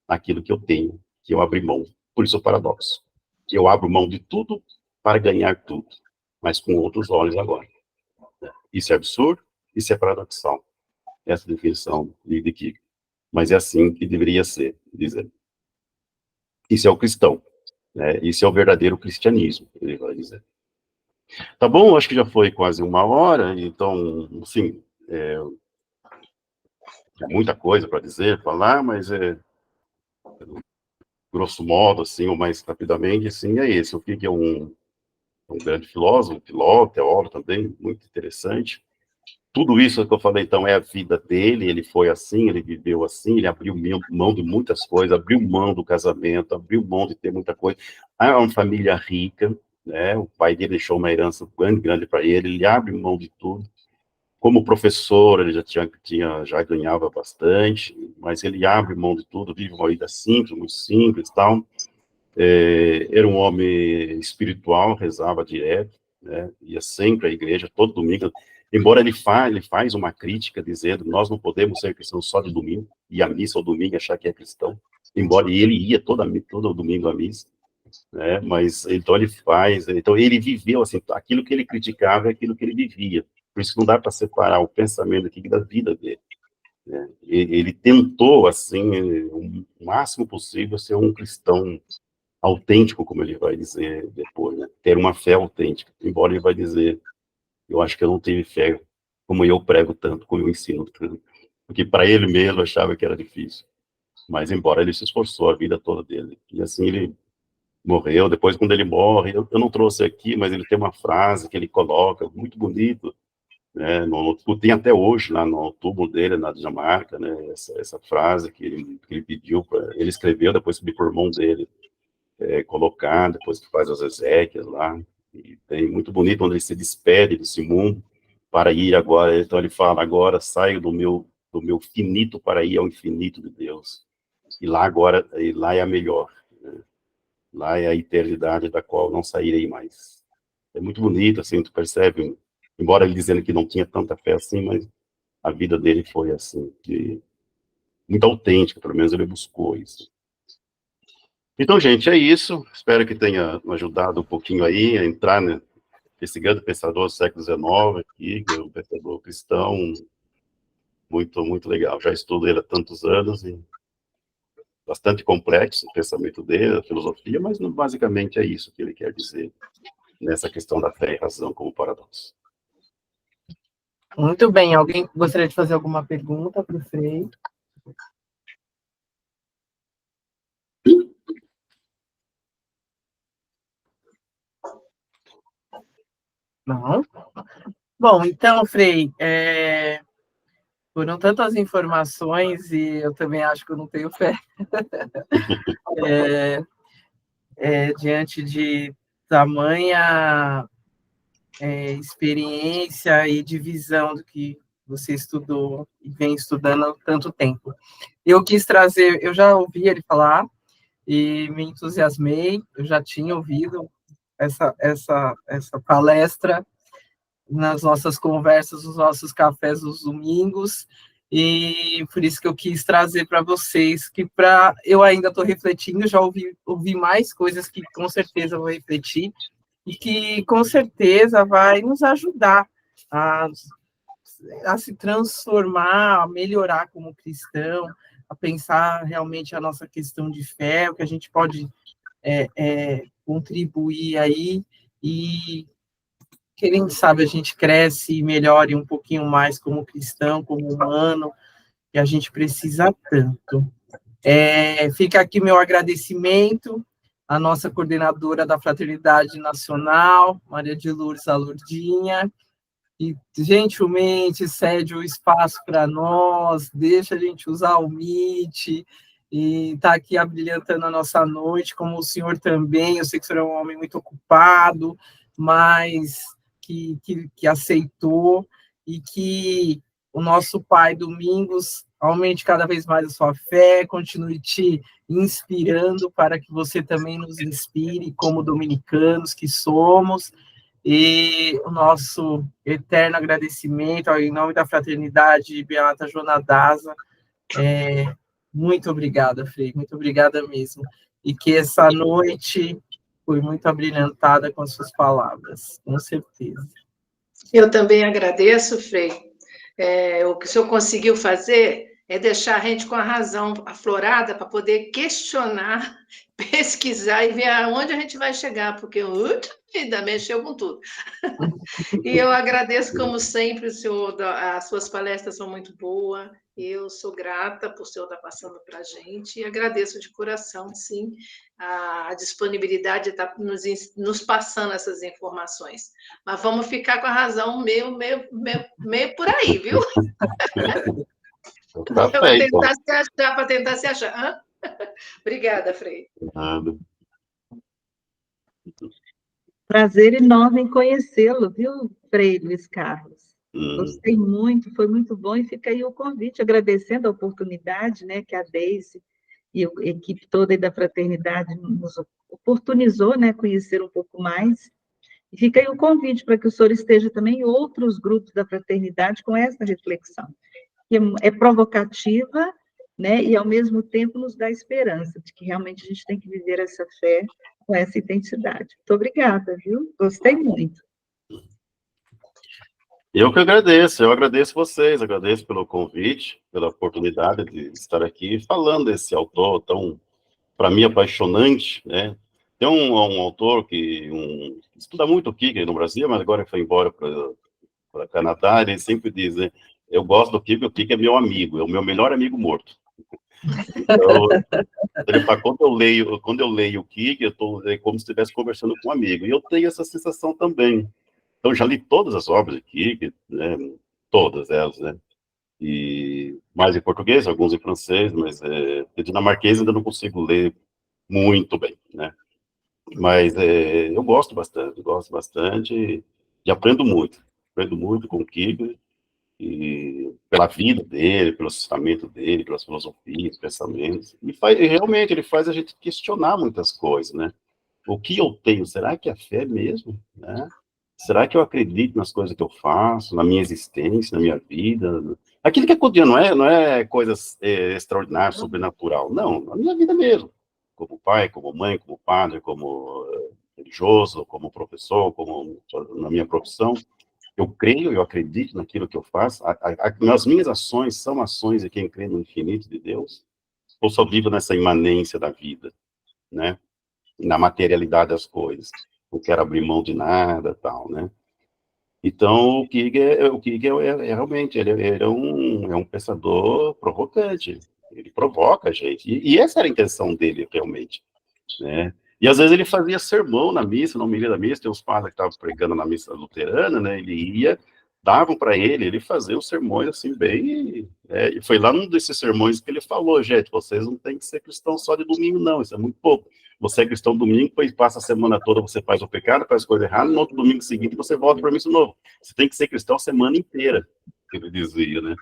Aquilo que eu tenho, que eu abri mão. Por isso o paradoxo. Eu abro mão de tudo para ganhar tudo, mas com outros olhos agora. Isso é absurdo, isso é paradoxal. Essa definição de Kiko. Mas é assim que deveria ser, dizer. Isso é o cristão, né? Isso é o verdadeiro cristianismo, ele vai dizer. Tá bom? Acho que já foi quase uma hora, então, assim, é muita coisa para dizer, falar, mas grosso modo, assim, ou mais rapidamente, assim, é esse. O que é um grande filósofo, teólogo também, muito interessante. Tudo isso que eu falei, então, é a vida dele, ele foi assim, ele viveu assim, ele abriu mão de muitas coisas, abriu mão do casamento, abriu mão de ter muita coisa. É uma família rica, né? O pai dele deixou uma herança grande para ele, ele abre mão de tudo. Como professor, ele já ganhava bastante, mas ele abre mão de tudo, vive uma vida simples, muito simples, tal. Era um homem espiritual, rezava direto, né? Ia sempre à igreja, todo domingo. Embora ele faz uma crítica dizendo: nós não podemos ser cristãos só de domingo, ir à missa ao domingo e achar que é cristão. Embora ele ia todo domingo à missa, né? Mas então ele viveu assim, aquilo que ele criticava é aquilo que ele vivia. Por isso não dá para separar o pensamento aqui da vida dele. né? Ele tentou, assim, o máximo possível, ser um cristão autêntico, como ele vai dizer depois, né? Ter uma fé autêntica, embora ele vai dizer, eu acho que eu não tive fé como eu prego tanto, como eu ensino tanto, porque para ele mesmo achava que era difícil, mas embora ele se esforçou a vida toda dele, e assim ele morreu. Depois, quando ele morre, eu não trouxe aqui, mas ele tem uma frase que ele coloca, muito bonito, né, tem até hoje lá no túmulo dele, na Dinamarca, né, essa frase que ele pediu, ele escreveu, depois pediu por mão dele, colocar, depois que faz as exéquias lá, e tem muito bonito, onde ele se despede desse mundo, para ir agora, então ele fala, agora saio do meu finito para ir ao infinito de Deus, e lá é a melhor, né? Lá é a eternidade da qual não sairei mais. É muito bonito, assim, tu percebe, embora ele dizendo que não tinha tanta fé assim, mas a vida dele foi assim, muito autêntica, pelo menos ele buscou isso. Então, gente, é isso. Espero que tenha ajudado um pouquinho aí a entrar, né, esse grande pensador do século XIX aqui, que é um pensador cristão muito, muito legal. Já estudo ele há tantos anos e bastante complexo o pensamento dele, a filosofia, mas basicamente é isso que ele quer dizer nessa questão da fé e razão como paradoxo. Muito bem. Alguém gostaria de fazer alguma pergunta para o Frei? Não? Bom, então, Frei, foram tantas informações e eu também acho que eu não tenho fé. Diante de tamanha experiência e de visão do que você estudou e vem estudando há tanto tempo. Eu quis trazer, eu já ouvi ele falar e me entusiasmei, eu já tinha ouvido essa palestra nas nossas conversas, nos nossos cafés dos domingos, e por isso que eu quis trazer para vocês, que eu ainda estou refletindo, já ouvi mais coisas que com certeza vou refletir, e que com certeza vai nos ajudar a, a se transformar, a melhorar como cristão, a pensar realmente a nossa questão de fé, o que a gente pode contribuir aí, e quem sabe a gente cresce e melhore um pouquinho mais como cristão, como humano, que a gente precisa tanto. Fica aqui meu agradecimento à nossa coordenadora da Fraternidade Nacional, Maria de Lourdes Alurdinha, que gentilmente cede o espaço para nós, deixa a gente usar o Meet, e está aqui abrilhantando a nossa noite, como o senhor também. Eu sei que o senhor é um homem muito ocupado, mas que aceitou, e que o nosso Pai Domingos aumente cada vez mais a sua fé, continue te inspirando para que você também nos inspire como dominicanos que somos, e o nosso eterno agradecimento em nome da Fraternidade Beata Joana Daza. Muito obrigada, Frei, muito obrigada mesmo. E que essa noite foi muito abrilhantada com as suas palavras, com certeza. Eu também agradeço, Frei. O que o senhor conseguiu fazer é deixar a gente com a razão aflorada para poder questionar, pesquisar e ver aonde a gente vai chegar, porque ainda mexeu com tudo. E eu agradeço, como sempre, o senhor, as suas palestras são muito boas, eu sou grata por o senhor estar passando para a gente, e agradeço de coração, sim, a disponibilidade de estar nos passando essas informações. Mas vamos ficar com a razão meio por aí, viu? Tá bem, então. Para tentar se achar. Hã? Obrigada, Frei. Prazer enorme em conhecê-lo, viu, Frei Luiz Carlos? Gostei muito, foi muito bom, e fica aí o convite, agradecendo a oportunidade, né, que a Deise e a equipe toda aí da Fraternidade nos oportunizou, né, conhecer um pouco mais. E fica aí o convite para que o senhor esteja também em outros grupos da Fraternidade com essa reflexão, que é provocativa, né, e, ao mesmo tempo, nos dá esperança de que realmente a gente tem que viver essa fé com essa identidade. Muito obrigada, viu? Gostei muito. Eu agradeço vocês, agradeço pelo convite, pela oportunidade de estar aqui falando desse autor tão, para mim, apaixonante, né? Tem um autor que estuda muito Kierkegaard no Brasil, mas agora foi embora para Canadá, ele sempre diz, né? Eu gosto do Kierkegaard, o Kierkegaard é meu amigo, é o meu melhor amigo morto. Então, ele fala, quando eu leio o Kierkegaard, é como se estivesse conversando com um amigo, e eu tenho essa sensação também. Então, já li todas as obras de Kierkegaard, né? Todas elas, né? E mais em português, alguns em francês, mas de dinamarquês ainda não consigo ler muito bem, né? Mas eu gosto bastante e aprendo muito com o Kierkegaard, e pela vida dele, pelo ensinamento dele, pelas filosofias, pensamentos, e realmente ele faz a gente questionar muitas coisas, né? O que eu tenho, será que é fé mesmo, né? Será que eu acredito nas coisas que eu faço, na minha existência, na minha vida? Aquilo que é cotidiano, não é coisas extraordinárias, sobrenatural. Não, na minha vida mesmo. Como pai, como mãe, como padre, como religioso, como professor, como na minha profissão. Eu creio, eu acredito naquilo que eu faço. As minhas ações são ações de quem crê no infinito de Deus. Ou só vivo nessa imanência da vida, né? Na materialidade das coisas. Não quero abrir mão de nada, tal, né? Então, o Kierkegaard realmente, ele é um pensador provocante. Ele provoca a gente. E essa era a intenção dele, realmente, né? E às vezes ele fazia sermão na missa, na homilia da missa, tem uns padres que estavam pregando na missa luterana, né? Ele ia, davam para ele fazia os sermões assim, bem. E foi lá num desses sermões que ele falou: gente, vocês não têm que ser cristãos só de domingo, não, isso é muito pouco. Você é cristão domingo, depois passa a semana toda, você faz o pecado, faz coisa errada, no outro domingo seguinte você volta para a missa de novo. Você tem que ser cristão a semana inteira, ele dizia, né?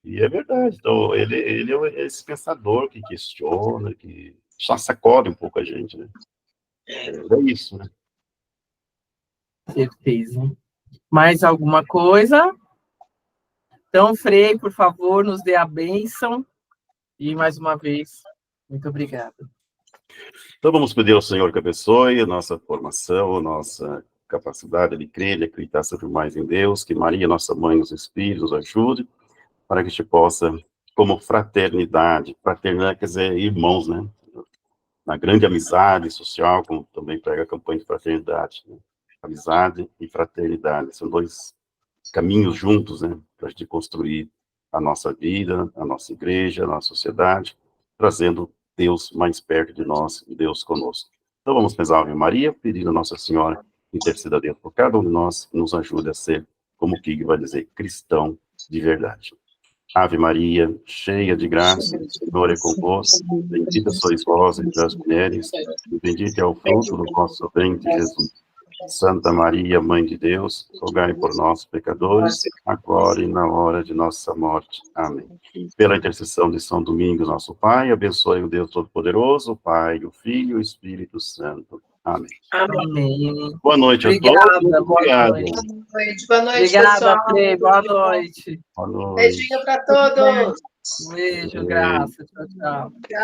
E é verdade. Então, ele é esse pensador que questiona, que só sacode um pouco a gente, né? É isso, né? Certeza. Mais alguma coisa? Então, Frei, por favor, nos dê a bênção. E, mais uma vez, muito obrigada. Então, vamos pedir ao Senhor que abençoe a nossa formação, a nossa capacidade de crer, de acreditar sempre mais em Deus, que Maria, nossa mãe, nos Espíritos, nos ajude, para que a gente possa, como fraternidade quer dizer irmãos, né? Na grande amizade social, como também prega a campanha de fraternidade, né? Amizade e fraternidade, são dois caminhos juntos, né? Para a gente construir a nossa vida, a nossa igreja, a nossa sociedade, trazendo Deus mais perto de nós e Deus conosco. Então vamos rezar a Ave Maria, pedindo a Nossa Senhora interceda a Deus por cada um de nós, que nos ajude a ser, como o Kierkegaard vai dizer, cristão de verdade. Ave Maria, cheia de graça, o Senhor é convosco, bendita sois vós entre as mulheres, e bendito é o fruto do vosso ventre, Jesus. Santa Maria, Mãe de Deus, rogai por nós, pecadores, agora e na hora de nossa morte. Amém. Pela intercessão de São Domingos, nosso Pai, abençoe o Deus Todo-Poderoso, o Pai, o Filho e o Espírito Santo. Amém. Amém. Boa noite Obrigada, a todos. boa noite. Boa noite, Obrigada, pessoal. Frei, boa noite. Boa noite. Beijinho para todos. Um beijo, graça. Tchau, tchau.